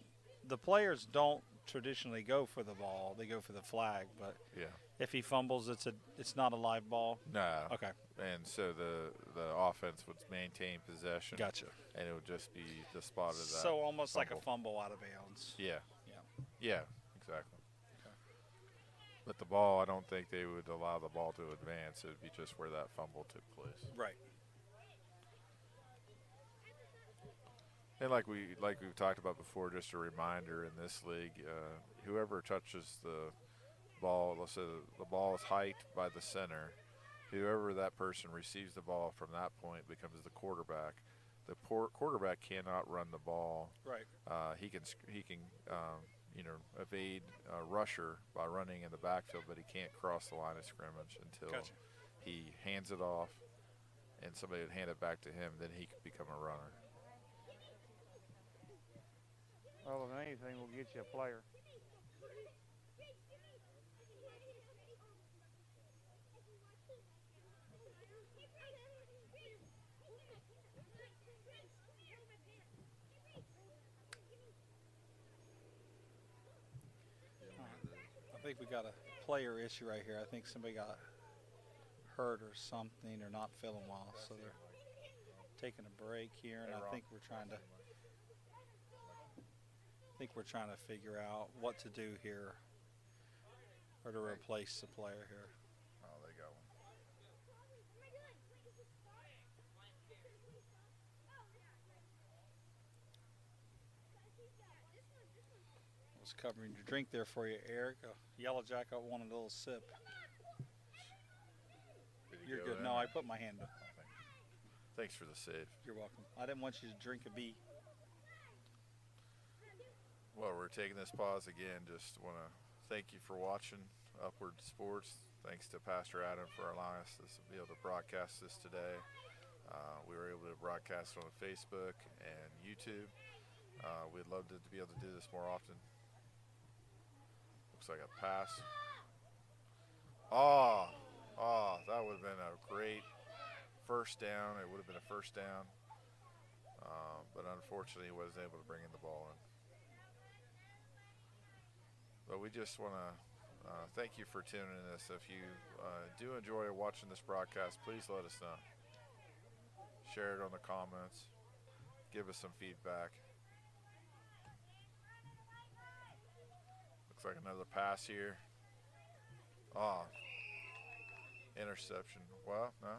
the players don't traditionally go for the ball; they go for the flag. But Yeah. if he fumbles, it's not a live ball. No. Okay, And so the offense would maintain possession. gotcha. And it would just be the spot of that. So almost like a fumble. fumble out of bounds. Yeah. Yeah. Yeah, exactly. Okay. But the ball, I don't think they would allow the ball to advance. It would be just where that fumble took place. Right. And like we've talked about before, just a reminder in this league, whoever touches the ball, let's say the ball is hiked by the center, whoever that person receives the ball from that point becomes the quarterback. The quarterback cannot run the ball. Right. He can evade a rusher by running in the backfield, but he can't cross the line of scrimmage until Gotcha. he hands it off and somebody would hand it back to him. Then he could become a runner. Well, if anything, will get you a player. I think we got a player issue right here. I think somebody got hurt or something, or not feeling well, so they're taking a break here, and I think we're trying to figure out what to do here, or to replace the player here. Oh, they got one. I was covering your drink there for you, Eric. A Yellow Jacket wanted a little sip. Did he You're go good. in? No, I put my hand up. Thanks for the save. You're welcome. I didn't want you to drink a bee. Well, we're taking this pause again. Just want to thank you for watching Upward Sports. Thanks to Pastor Adam for allowing us to be able to broadcast this today. We were able to broadcast on Facebook and YouTube. We'd love to be able to do this more often. Looks like a pass. Oh, that would have been a great first down. It would have been a first down. But unfortunately, he wasn't able to bring in the ball in. But we just want to thank you for tuning in this. If you do enjoy watching this broadcast, please let us know. Share it on the comments. Give us some feedback. Looks like another pass here. Interception. Well, no.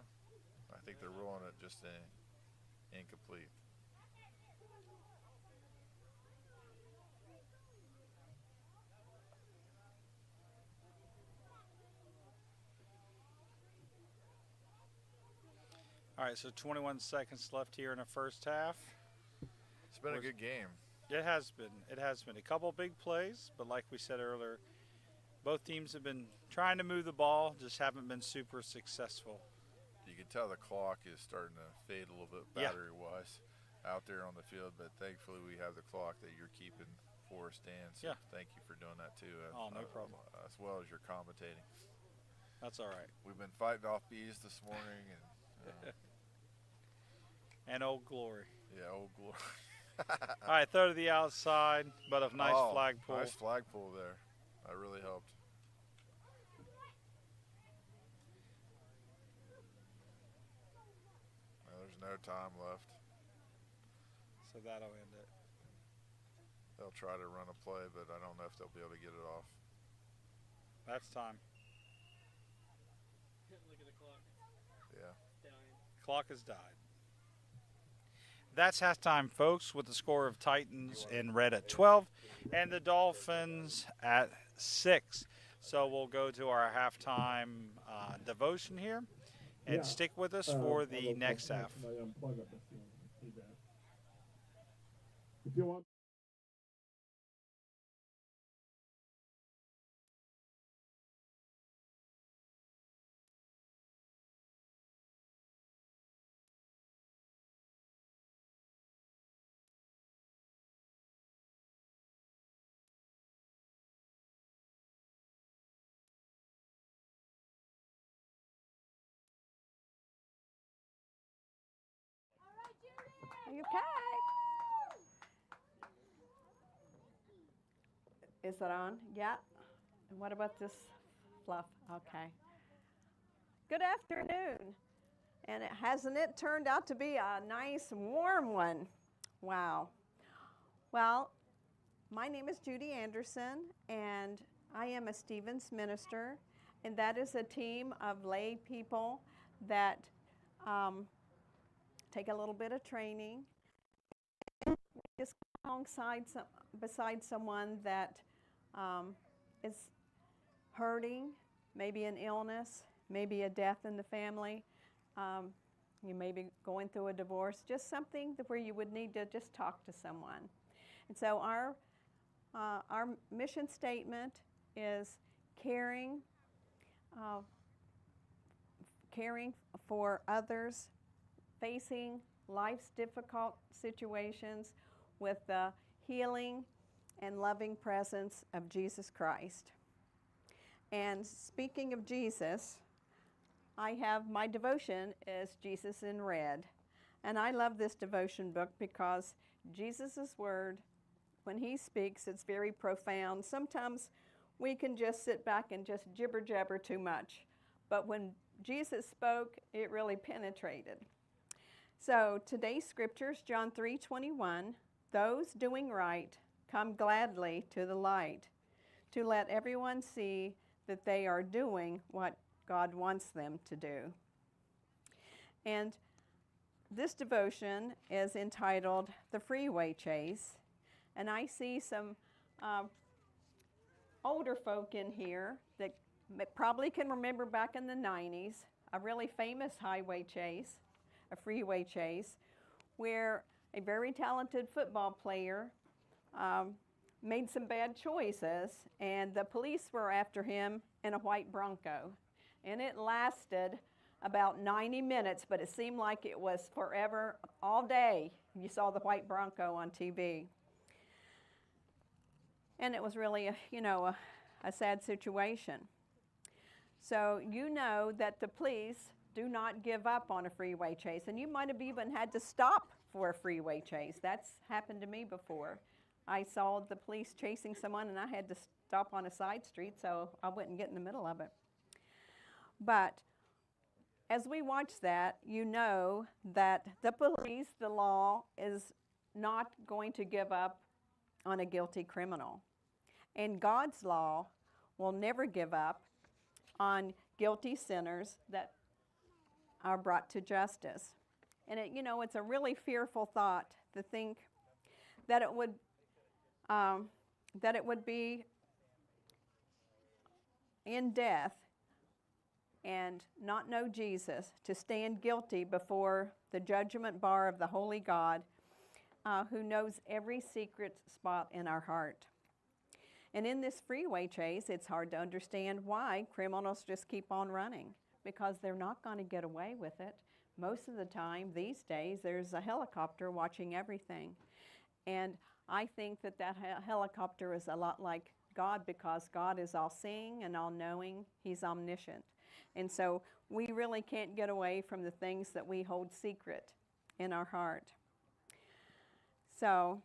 I think they're ruling it just in. Incomplete. All right, so 21 seconds left here in the first half. It's been a good game. It has been. It has been. A couple big plays, but like we said earlier, both teams have been trying to move the ball, just haven't been super successful. You can tell the clock is starting to fade a little bit battery-wise out there on the field, but thankfully we have the clock that you're keeping for us, Dan. So thank you for doing that too. Oh, no problem. As well as your commentating. That's all right. We've been fighting off bees this morning, and and Old Glory. yeah, Old Glory. All right, throw to the outside, but a nice flag pull. Nice flag pull there. That really helped. Well, there's no time left. So that'll end it. They'll try to run a play, but I don't know if they'll be able to get it off. That's time. Look at the clock. Yeah. It's dying. Clock has died. That's halftime, folks, with the score of Titans in red at 12 and the Dolphins at 6. So we'll go to our halftime devotion here and stick with us for the next half. If you want. Are you okay? Is it on? Yeah. And what about this fluff? Okay. Good afternoon. And hasn't it turned out to be a nice warm one? Wow. Well, my name is Judy Anderson, and I am a Stevens minister, and that is a team of lay people that take a little bit of training, just beside someone that is hurting, maybe an illness, maybe a death in the family. You may be going through a divorce, just something where you would need to just talk to someone. And so our mission statement is caring for others facing life's difficult situations with the healing and loving presence of Jesus Christ. And speaking of Jesus, I have my devotion is Jesus in Red. And I love this devotion book because Jesus' word, when he speaks, it's very profound. Sometimes we can just sit back and just jibber jabber too much. But when Jesus spoke, it really penetrated. So today's scriptures, John 3:21, those doing right come gladly to the light, to let everyone see that they are doing what God wants them to do. And this devotion is entitled The Freeway Chase. And I see some older folk in here that probably can remember back in the 90s, a really famous highway chase, a freeway chase, where a very talented football player made some bad choices, and the police were after him in a white Bronco. And it lasted about 90 minutes, but it seemed like it was forever, all day. You saw the white Bronco on TV. And it was really, a sad situation. So you know that the police do not give up on a freeway chase. And you might have even had to stop for a freeway chase. That's happened to me before. I saw the police chasing someone and I had to stop on a side street so I wouldn't get in the middle of it. But as we watch that, you know that the police, the law, is not going to give up on a guilty criminal. And God's law will never give up on guilty sinners that are brought to justice. And it's a really fearful thought to think that it would be in death and not know Jesus, to stand guilty before the judgment bar of the holy God, who knows every secret spot in our heart. And in this freeway chase, it's hard to understand why criminals just keep on running, because they're not going to get away with it. Most of the time these days, there's a helicopter watching everything. And I think that helicopter is a lot like God, because God is all-seeing and all-knowing. He's omniscient. And so we really can't get away from the things that we hold secret in our heart. So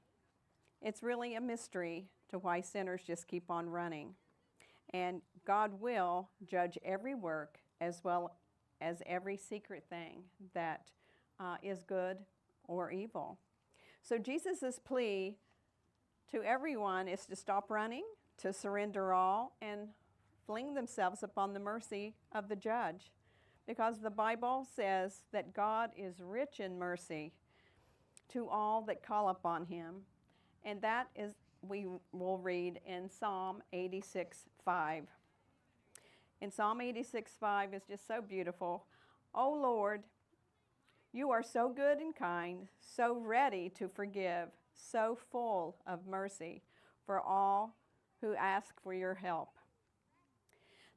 it's really a mystery to why sinners just keep on running. And God will judge every work as well as every secret thing that is good or evil. So Jesus' plea to everyone is to stop running, to surrender all, and fling themselves upon the mercy of the judge. Because the Bible says that God is rich in mercy to all that call upon him. And that is, we will read in Psalm 86:5. In Psalm 86:5 is just so beautiful. O Lord, you are so good and kind, so ready to forgive, so full of mercy for all who ask for your help.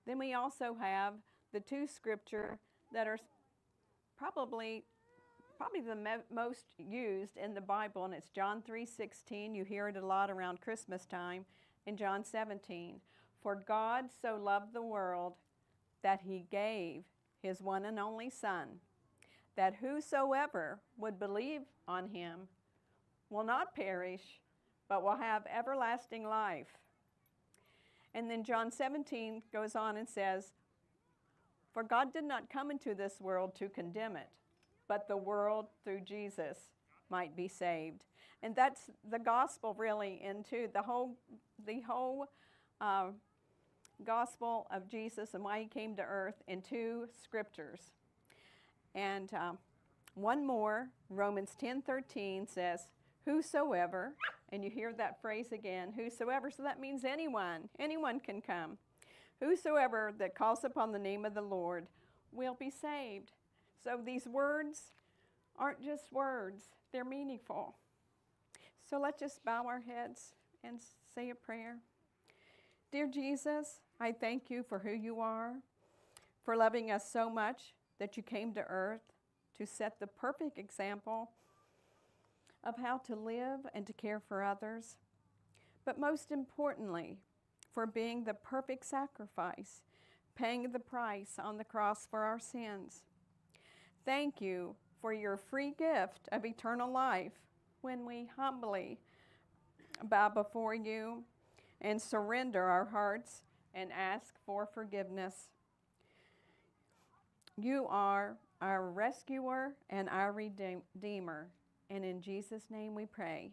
Then we also have the two scripture that are probably the most used in the Bible, and it's John 3:16. You hear it a lot around Christmas time, and John 17. For God so loved the world that he gave his one and only Son, that whosoever would believe on him will not perish, but will have everlasting life. And then John 17 goes on and says, for God did not come into this world to condemn it, but the world through Jesus might be saved. And that's the gospel really into the whole gospel of Jesus and why he came to earth in two scriptures. And one more, Romans 10:13 says, whosoever, and you hear that phrase again, whosoever, so that means anyone can come. Whosoever that calls upon the name of the Lord will be saved. So these words aren't just words, they're meaningful. So let's just bow our heads and say a prayer. Dear Jesus, I thank you for who you are, for loving us so much that you came to earth to set the perfect example of how to live and to care for others. But most importantly, for being the perfect sacrifice, paying the price on the cross for our sins. Thank you for your free gift of eternal life when we humbly bow before you and surrender our hearts and ask for forgiveness. You are our rescuer and our redeemer. And in Jesus' name we pray.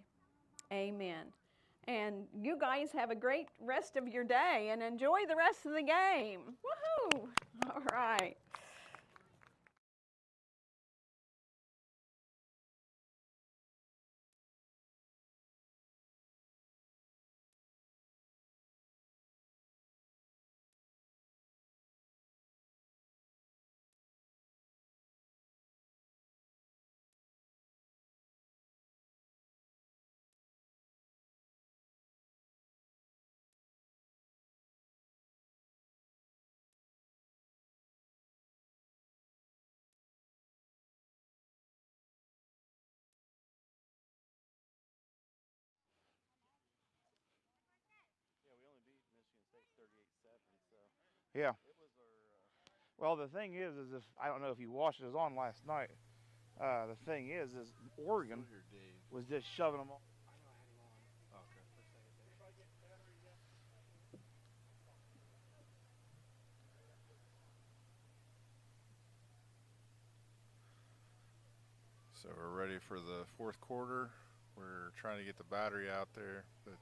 Amen. And you guys have a great rest of your day and enjoy the rest of the game. Woohoo! All right. Yeah. Well, the thing is if I don't know if you watched it, it was on last night. The thing is Oregon was just shoving them all. So we're ready for the fourth quarter. We're trying to get the battery out there, but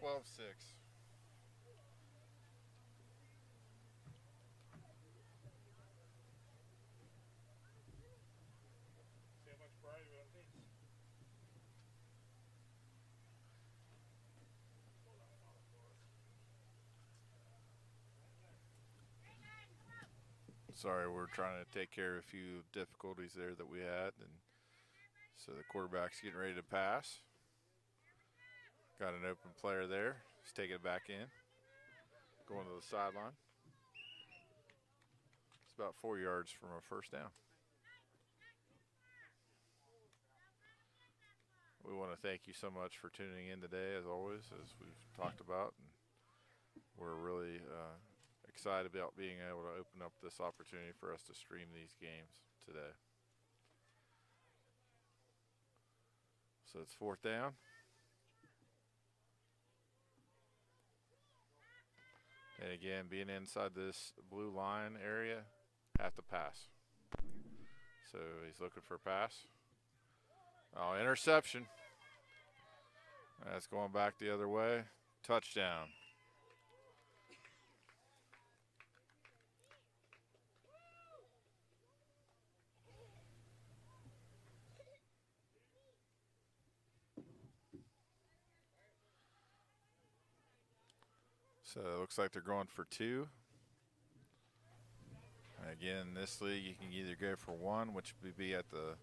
12-6. See how much pride it takes. Sorry, we're trying to take care of a few difficulties there that we had, and so the quarterback's getting ready to pass. Got an open player there. He's taking it back in, going to the sideline. It's about 4 yards from a first down. We want to thank you so much for tuning in today, as always, as we've talked about. And we're really excited about being able to open up this opportunity for us to stream these games today. So it's 4th down. And again, being inside this blue line area, have to pass. So he's looking for a pass. Oh, interception. That's going back the other way. Touchdown. So it looks like they're going for 2. Again, in this league, you can either go for 1, which would be at the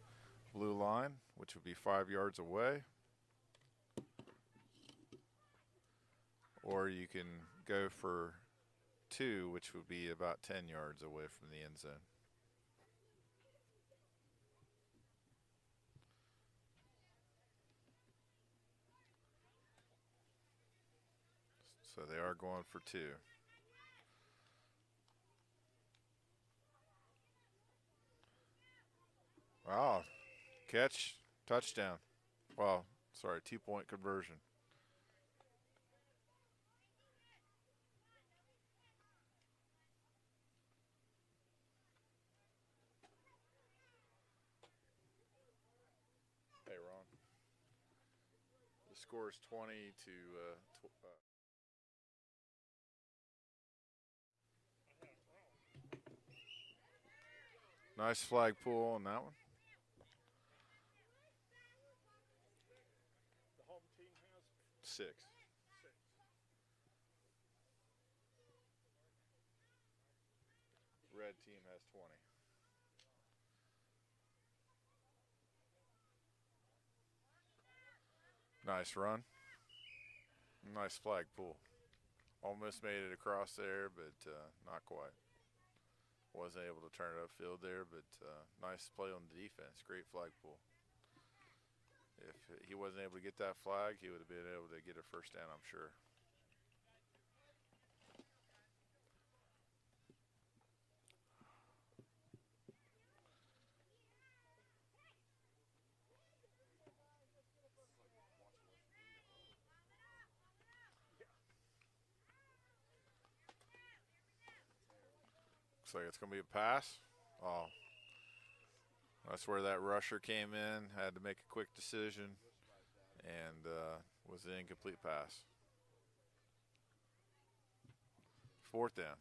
blue line, which would be 5 yards away, or you can go for 2, which would be about 10 yards away from the end zone. So they are going for 2. Wow. Catch, touchdown. Well, sorry, 2-point conversion. Hey, Ron. The score is 20 to nice flag pull on that one. The home team has 6. 6. Red team has 20. Nice run. Nice flag pull. Almost made it across there, but not quite. Wasn't able to turn it upfield there, but nice play on the defense. Great flag pull. If he wasn't able to get that flag, he would have been able to get a first down, I'm sure. Looks like it's going to be a pass. Oh, that's where that rusher came in, had to make a quick decision, and was an incomplete pass. 4th down.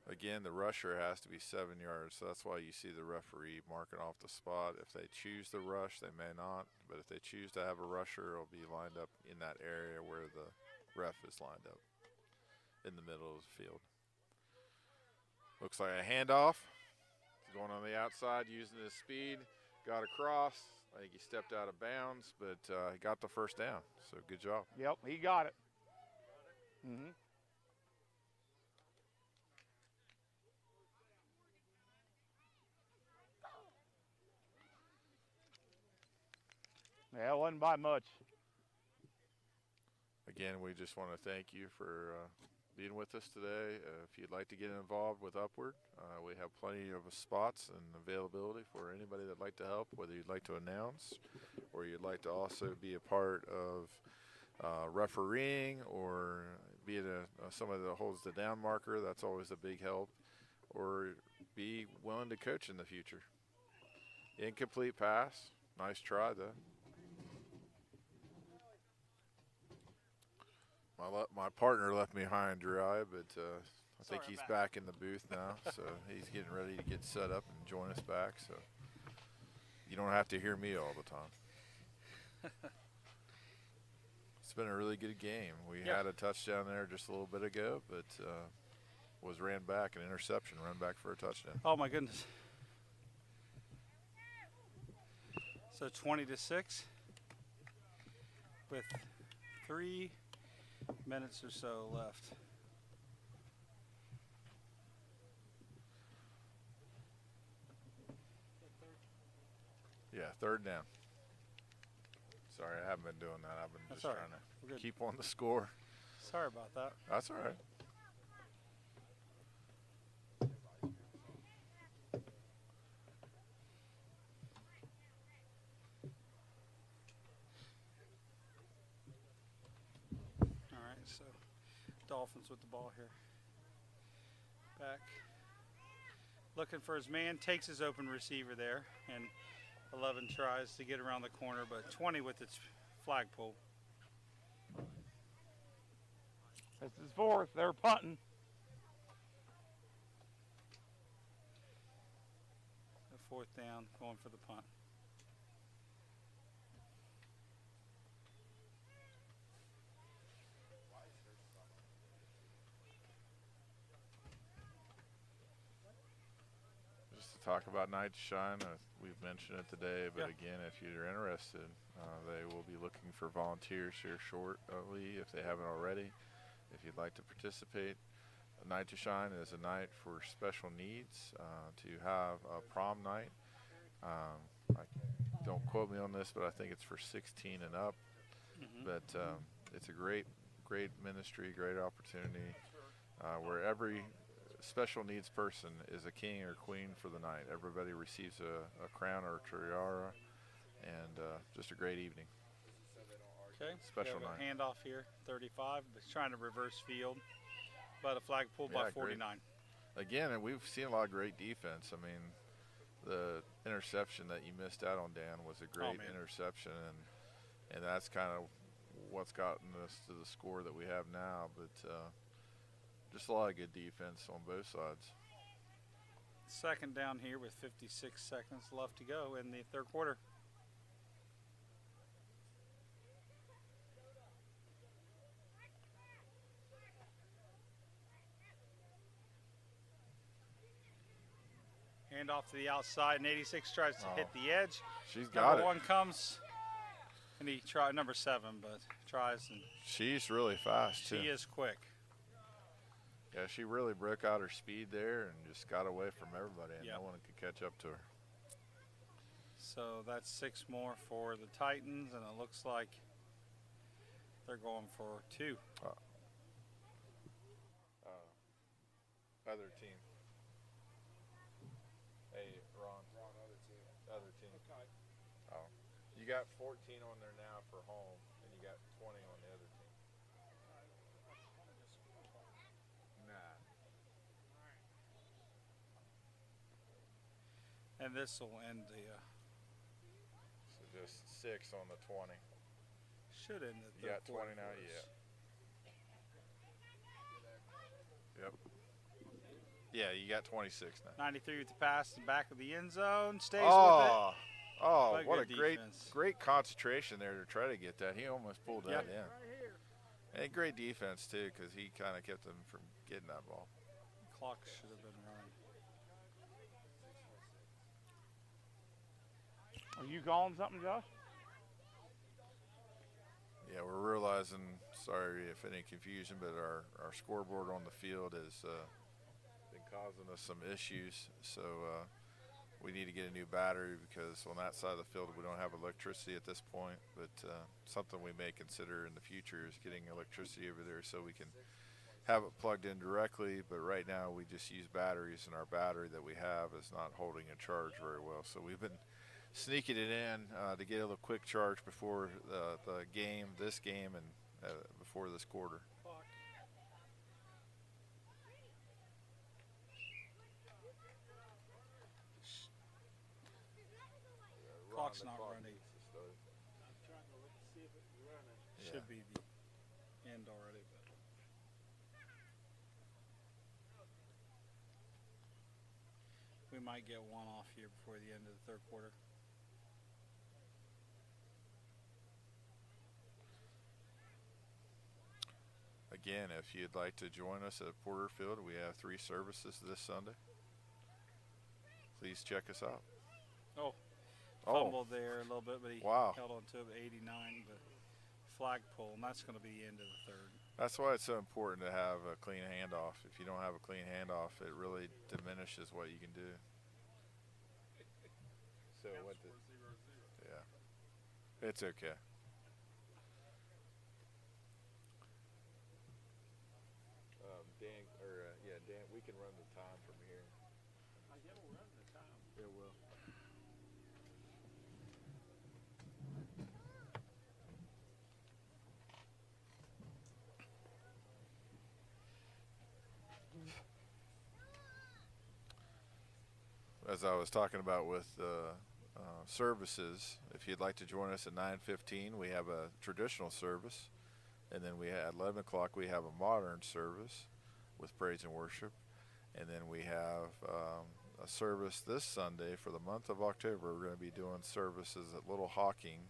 Again, the rusher has to be 7 yards, so that's why you see the referee marking off the spot. If they choose to rush, they may not, but if they choose to have a rusher, it'll be lined up in that area where the ref is lined up in the middle of the field. Looks like a handoff. He's going on the outside using his speed. Got across. I think he stepped out of bounds, but he got the first down, so good job. Yep, he got it. Mm-hmm. Yeah, it wasn't by much. Again, we just want to thank you for being with us today. If you'd like to get involved with Upward, we have plenty of spots and availability for anybody that'd like to help, whether you'd like to announce or you'd like to also be a part of refereeing or be somebody that holds the down marker. That's always a big help. Or be willing to coach in the future. Incomplete pass. Nice try, though. My partner left me high and dry, but I think Sorry, he's I'm back in the booth now, so he's getting ready to get set up and join us back. So you don't have to hear me all the time. It's been a really good game. We Yeah. had a touchdown there just a little bit ago, but was ran back, an interception, run back for a touchdown. Oh my goodness. So 20-6 with 3 minutes or so left. Yeah, third down. Sorry, I haven't been doing that. I've been That's just all right. trying We're to good. keep on the score. Sorry about that. That's all right. All right, so Dolphins with the ball here. Back. Looking for his man, takes his open receiver there, and 11 tries to get around the corner, but 20 with its flagpole. This is fourth. They're punting. The 4th down, going for the punt. Just to talk about Night to Shine, we've mentioned it today, but Yeah. again, if you're interested, they will be looking for volunteers here shortly if they haven't already. If you'd like to participate, Night to Shine is a night for special needs, to have a prom night. Don't quote me on this, but I think it's for 16 and up. But it's a great ministry, great opportunity, where every special needs person is a king or queen for the night. Everybody receives a crown or a tiara, and just a great evening. Okay. Special we have night. a handoff here, 35, but trying to reverse field, but a flag pulled by Yeah, great. 49. Again, and we've seen a lot of great defense. I mean, the interception that you missed out on, Dan, was a great man. interception, and that's kind of what's gotten us to the score that we have now. But just a lot of good defense on both sides. 2nd down here with 56 seconds left to go in the 3rd quarter. Hand off to the outside, and 86 tries to hit Oh. the edge. She's got Number it. 1 comes, and he tried number 7, but tries, and She's really fast too. she is quick. Yeah, she really broke out her speed there and just got away from everybody, and Yep. no one could catch up to her. So that's 6 more for the Titans, and it looks like they're going for 2. Other team. Hey, Ron. Other team. Okay. Oh. You got 14 on there now for home, and you got 20 on the other team. Nah. And this will end the So just 6 on the 20. should end the 3rd You got quarter 20 now? for us. Yeah. Yep. Yeah, you got 26 now. 93 with the pass in the back of the end zone, stays Oh, But what a good great, defense. great concentration there to try to get that. He almost pulled that Yeah. in. And great defense too, because he kind of kept them from getting that ball. with it. Clock should have been running. Are you calling something, Josh? Yeah, we're realizing. Sorry if any confusion, but our scoreboard on the field has been causing us some issues. So we need to get a new battery because on that side of the field we don't have electricity at this point. But something we may consider in the future is getting electricity over there so we can have it plugged in directly. But right now we just use batteries, and our battery that we have is not holding a charge very well. So we've been sneaking it in to get a little quick charge before the game, this game, and before this quarter. Clock. it's not running. I'm trying to look see if it's running. Should be the end already, but we might get one off here before the end of the third quarter. Again, if you'd like to join us at Porterfield, we have 3 services this Sunday. Please check us out. Oh, Oh, fumbled there a little bit, but he Wow. held on to it at 89, but flagpole, and that's going to be the end of the third. that's why it's so important to have a clean handoff. If you don't have a clean handoff, it really diminishes what you can do. So what the, yeah, it's okay. Dan, or yeah, Dan, we can run the time from here. Yeah, we're running the time. It will. As I was talking about with services, if you'd like to join us at 9:15, we have a traditional service, and then at 11 o'clock we have a modern service with praise and worship, and then we have a service this Sunday for the month of October. We're going to be doing services at Little Hocking.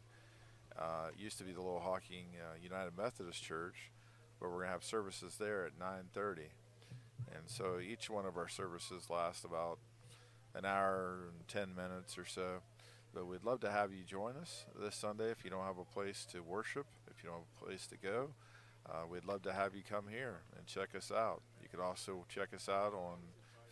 It used to be the Little Hocking United Methodist Church, but we're going to have services there at 9:30, and so each one of our services lasts about an hour and 10 minutes or so. But we'd love to have you join us this Sunday. If you don't have a place to worship, if you don't have a place to go, we'd love to have you come here and check us out. You could also check us out on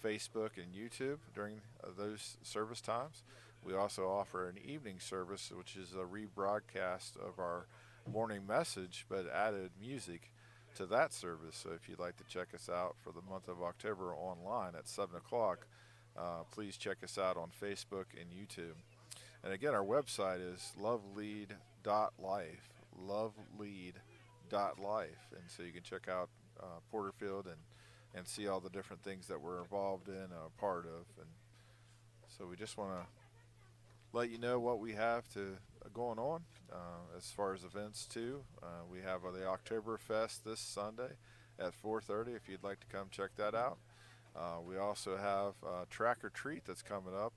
Facebook and YouTube during those service times. We also offer an evening service, which is a rebroadcast of our morning message, but added music to that service. So if you'd like to check us out for the month of October online at 7 o'clock, please check us out on Facebook and YouTube. And again, our website is lovelead.life, lovelead.life. And so you can check out Porterfield and see all the different things that we're involved in, part of. And so we just want to let you know what we have going on as far as events too. We have the Oktoberfest this Sunday at 4:30 if you'd like to come check that out. We also have Track or Treat that's coming up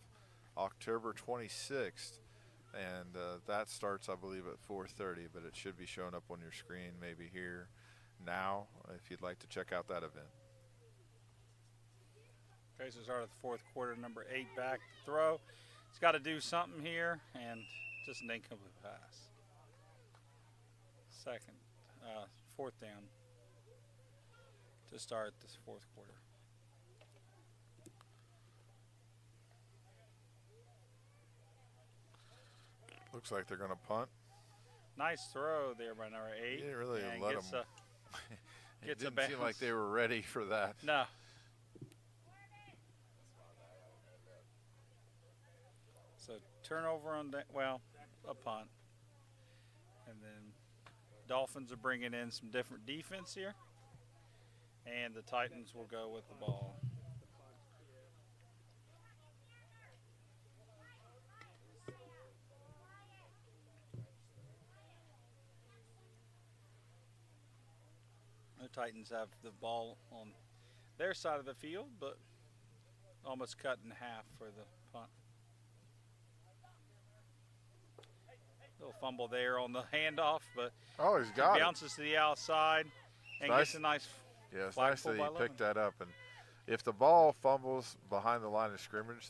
October 26th, and that starts, I believe, at 4:30, but it should be showing up on your screen maybe here now if you'd like to check out that event. Okay, so start of the fourth quarter, number 8 back throw. He's got to do something here, and just an incomplete pass. Fourth down to start this fourth quarter. Looks like they're going to punt. Nice throw there by number 8. You didn't really and let gets them. a- It gets a didn't seem like bounce. they were ready for that. No. So turnover on that, well, a punt. And then Dolphins are bringing in some different defense here. And the Titans will go with the ball. The Titans have the ball on their side of the field, but almost cut in half for the punt. Little fumble there on the handoff, but Oh, he's he got it. bounces to the outside and Nice. gets a nice. Yeah, it's Flag nice pull that by he picked 11. that up. And if the ball fumbles behind the line of scrimmage,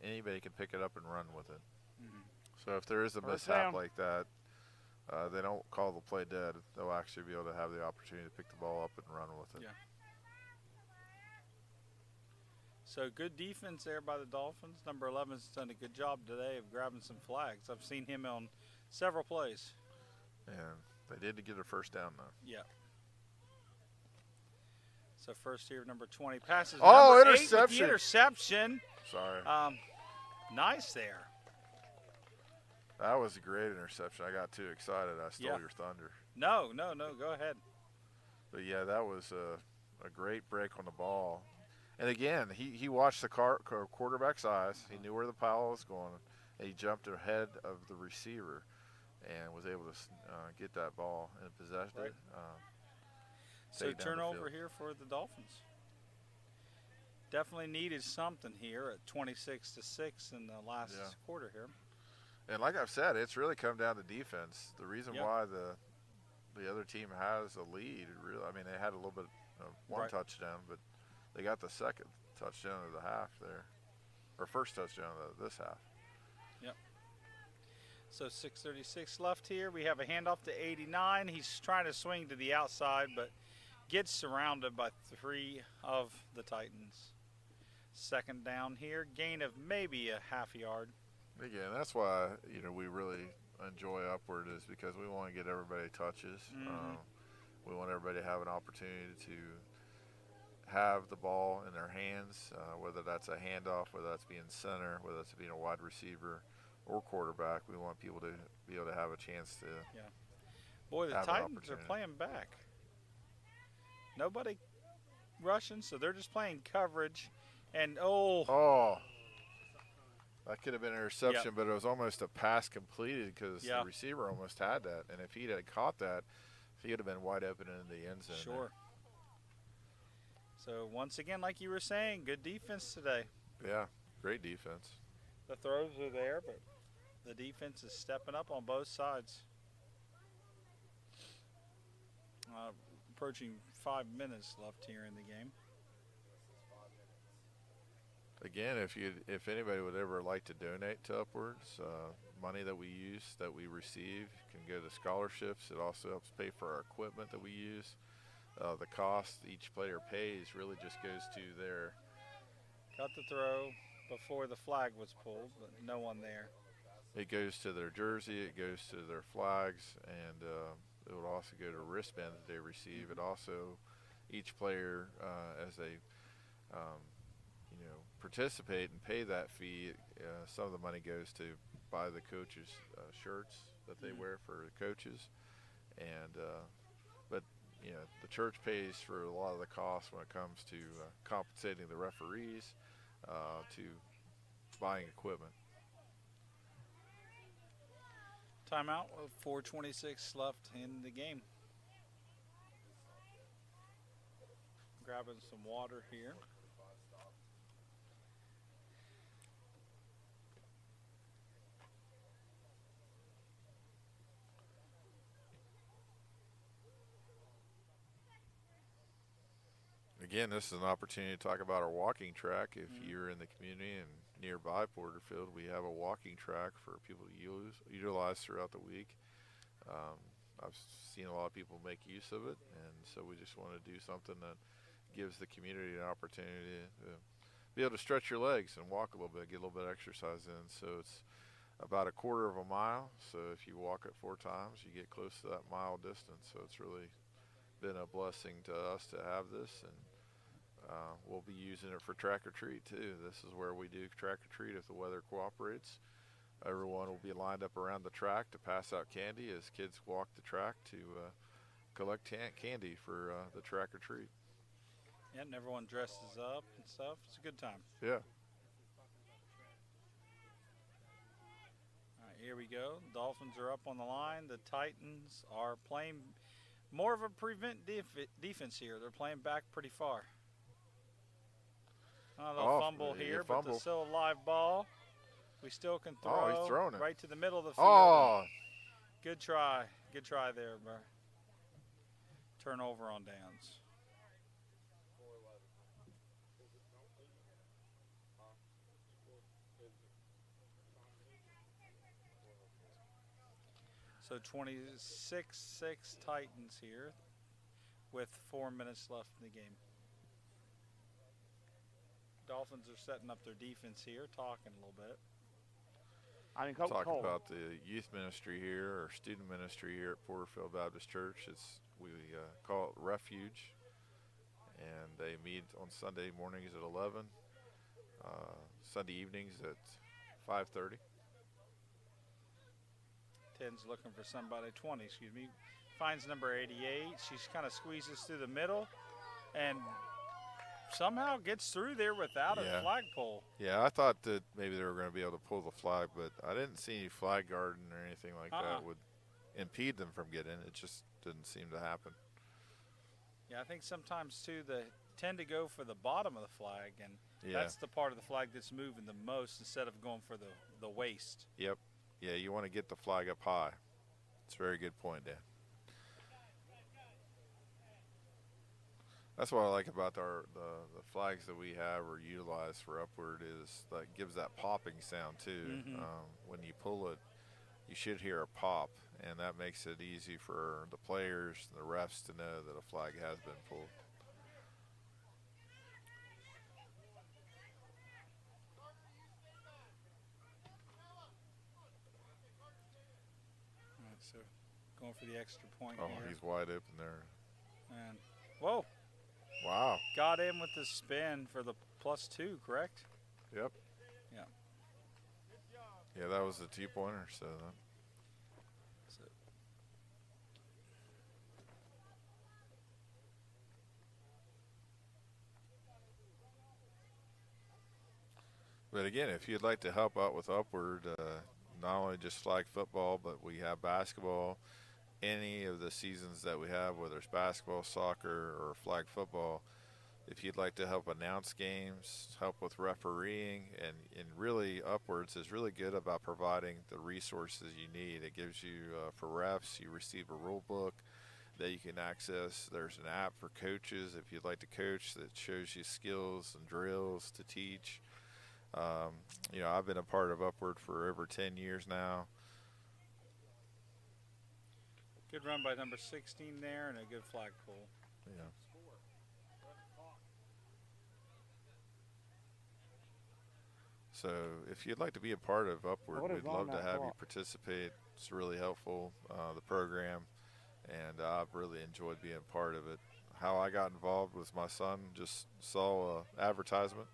anybody can pick it up and run with it. Mhm. So if there is a First mishap down. like that, they don't call the play dead. They'll actually be able to have the opportunity to pick the ball up and run with it. Yeah. So good defense there by the Dolphins. Number 11's done a good job today of grabbing some flags. I've seen him on several plays. And they did get a first down though. Yeah. So first here, number 20 passes. Oh, number 8 with interception. the interception. Sorry. Nice there. That was a great interception. I got too excited. I stole Yeah. your thunder. No. Go ahead. But yeah, that was a great break on the ball. And again, he watched the quarterback's eyes. He knew where the pile was going, and he jumped ahead of the receiver and was able to get that ball in possession. Right. So take it down the turnover field. here for the Dolphins. Definitely needed something here at 26-6 in the last Yeah. quarter here. And like I've said, it's really come down to defense. The reason Yep. why the other team has a lead, really, I mean, they had a little bit of one Right. touchdown, but they got the second touchdown of the half there, or first touchdown of this half. So 6:36 left here. We have a handoff to 89. He's trying to swing to the outside, but gets surrounded by 3 of the Titans. Second down here. Gain of maybe a half yard. Again, that's why we really enjoy Upward, is because we want to get everybody touches. Mhm. We want everybody to have an opportunity to have the ball in their hands, whether that's a handoff, whether that's being center, whether that's being a wide receiver or quarterback. We want people to be able to have a chance to. Boy, the Have an Titans are opportunity. playing back. Nobody rushing, so they're just playing coverage. And Oh, that could have been an interception, but it was almost a pass completed because Yeah. the receiver almost had that. And if he had caught that, he would have been wide open in the end zone. sure. So once again, like you were saying, good defense today. Yeah, great defense. The throws are there, but the defense is stepping up on both sides. Approaching 5 minutes left here in the game. Again, if anybody would ever like to donate to Upwards, money that we use, that we receive, can go to scholarships. It also helps pay for our equipment that we use. The cost each player pays really just goes to their. Got the throw before the flag was pulled, but no one there. It goes to their jersey, it goes to their flags, and it would also go to a wristband that they receive. It also, each player, as they, participate and pay that fee, some of the money goes to buy the coaches' shirts that they wear for the coaches, and but the church pays for a lot of the costs when it comes to compensating the referees, to buying equipment. Timeout with 4:26 left in the game. Grabbing some water here. Again, this is an opportunity to talk about our walking track. If you're in the community and nearby Porterfield, we have a walking track for people to utilize throughout the week. I've seen a lot of people make use of it, and so we just want to do something that gives the community an opportunity to be able to stretch your legs and walk a little bit, get a little bit of exercise in. So it's about a quarter of a mile. So if you walk it 4 times, you get close to that mile distance. So it's really been a blessing to us to have this, and we'll be using it for Track or Treat too. This is where we do Track or Treat if the weather cooperates. Everyone will be lined up around the track to pass out candy as kids walk the track to collect candy for the Track or Treat. Yeah, and everyone dresses up and stuff. It's a good time. Yeah. All right, here we go. Dolphins are up on the line. The Titans are playing more of a prevent defense here. They're playing back pretty far. They'll fumble yeah, here, but fumble. there's still a live ball. We still can throw. Oh, he's throwing it. Right to the middle of the field. Oh, Good try. Good try there, bro. Turnover on downs. So 26-6 Titans here with 4 minutes left in the game. Dolphins are setting up their defense here, talking a little bit. I mean, Coach talk Cole. about the youth ministry here, or student ministry here at Porterfield Baptist Church. We call it Refuge, and they meet on Sunday mornings at 11, Sunday evenings at 5:30. 10's looking for somebody, 20, excuse me. Finds number 88. She kind of squeezes through the middle and somehow gets through there without Yeah. a flagpole. Yeah, I thought that maybe they were going to be able to pull the flag, but I didn't see any flag guarding or anything like that would impede them from getting. It just didn't seem to happen. Yeah, I think sometimes too they tend to go for the bottom of the flag, and Yeah. that's the part of the flag that's moving the most instead of going for the waist. Yep. Yeah, you want to get the flag up high. It's a very good point, Dan. That's what I like about the flags that we have or utilize for Upward is that gives that popping sound too. When you pull it, you should hear a pop, and that makes it easy for the players and the refs to know that a flag has been pulled. All right, so going for the extra point Oh, here. he's wide open there. And whoa, Wow. got in with the spin for the +2, correct? Yep. Yeah. Yeah, that was a 2-pointer. So So, but again, if you'd like to help out with Upward, not only just flag football, but we have basketball. Any of the seasons that we have, whether it's basketball, soccer, or flag football, if you'd like to help announce games, help with refereeing, and really Upwards is really good about providing the resources you need. It gives you, for refs, you receive a rule book that you can access. There's an app for coaches if you'd like to coach that shows you skills and drills to teach. You know, I've been a part of Upward for over 10 years now. good run by number 16 there, and a good flag pull. Yeah. So if you'd like to be a part of Upward, What is we'd on love to that have you clock? participate. It's really helpful, the program, and I've really enjoyed being a part of it. How I got involved was my son just saw a advertisement.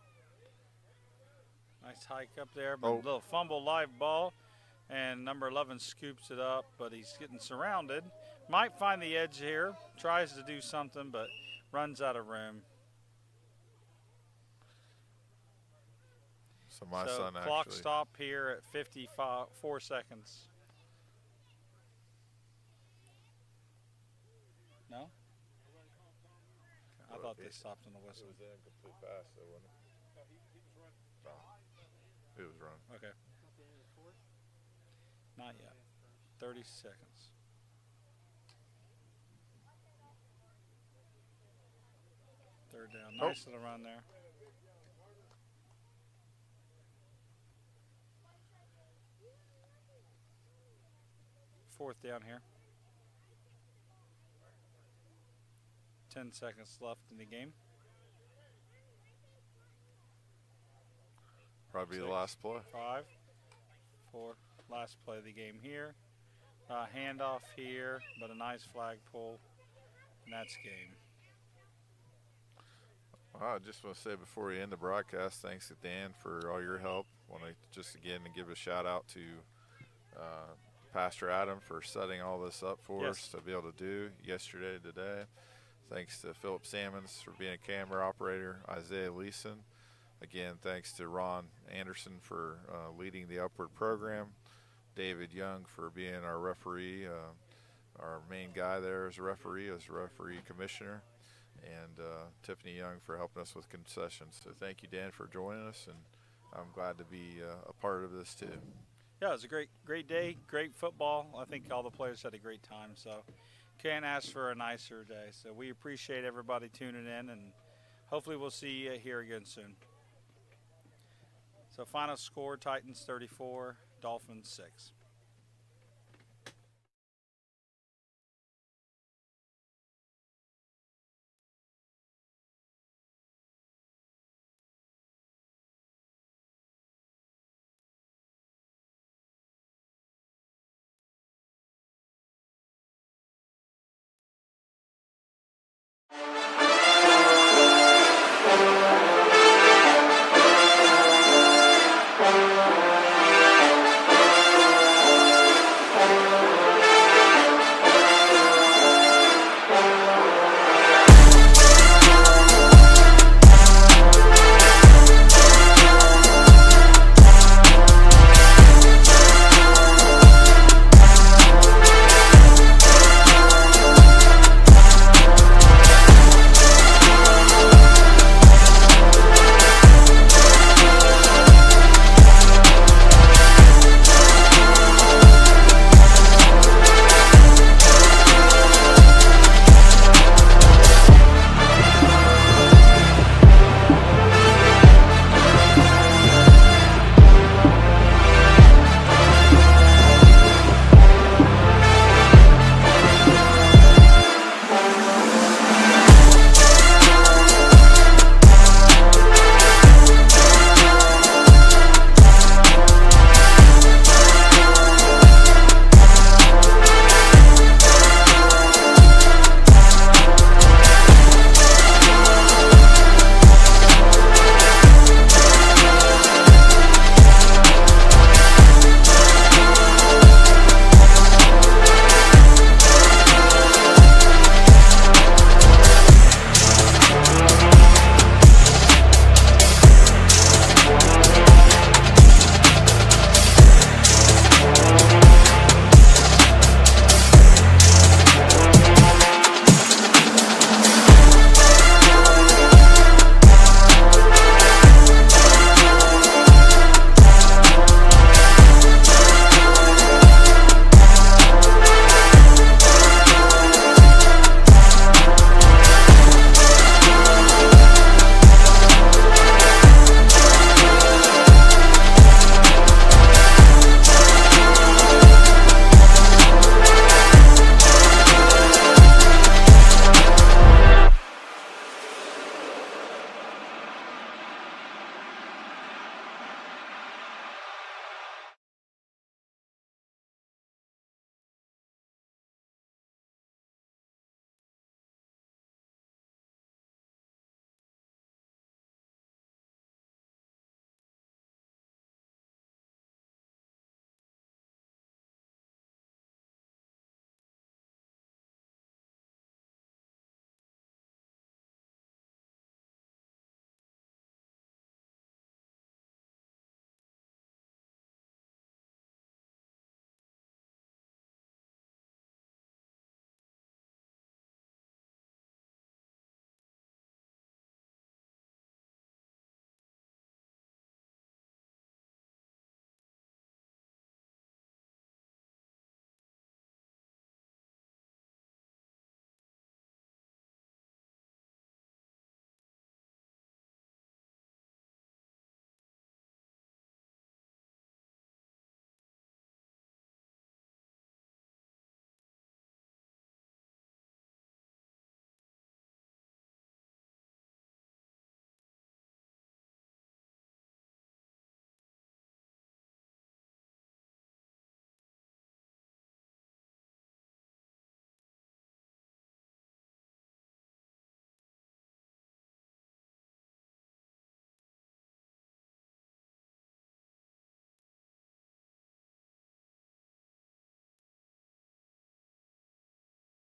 Nice hike up there, but Oh. a little fumble live ball, and number 11 scoops it up, but he's getting surrounded. Might find the edge here, tries to do something, but runs out of room. So my so son clock actually. stop here at 54 seconds. No? I thought they stopped on the whistle. It was an incomplete pass, though, wasn't it? It was run. Okay. Not yet. 30 seconds. Third down. Oh. Nice little run there. Fourth down here. 10 seconds left in the game. Probably the Six. last play. 5, 4, last play of the game here. Handoff here, but a nice flag pull, and that's game. I just want to say before we end the broadcast, thanks to Dan for all your help. Want to just again give a shout out to Pastor Adam for setting all this up for us to be able to do yesterday, today. Thanks to Philip Sammons for being a camera operator, Isaiah Leeson. Again, thanks to Ron Anderson for leading the Upward program, David Young for being our referee, our main guy there as a referee commissioner, and Tiffany Young for helping us with concessions. So thank you, Dan, for joining us, and I'm glad to be a part of this too. Yeah, it was a great day, great football. I think all the players had a great time, so can't ask for a nicer day. So we appreciate everybody tuning in, and hopefully we'll see you here again soon. So final score, Titans 34, Dolphins 6.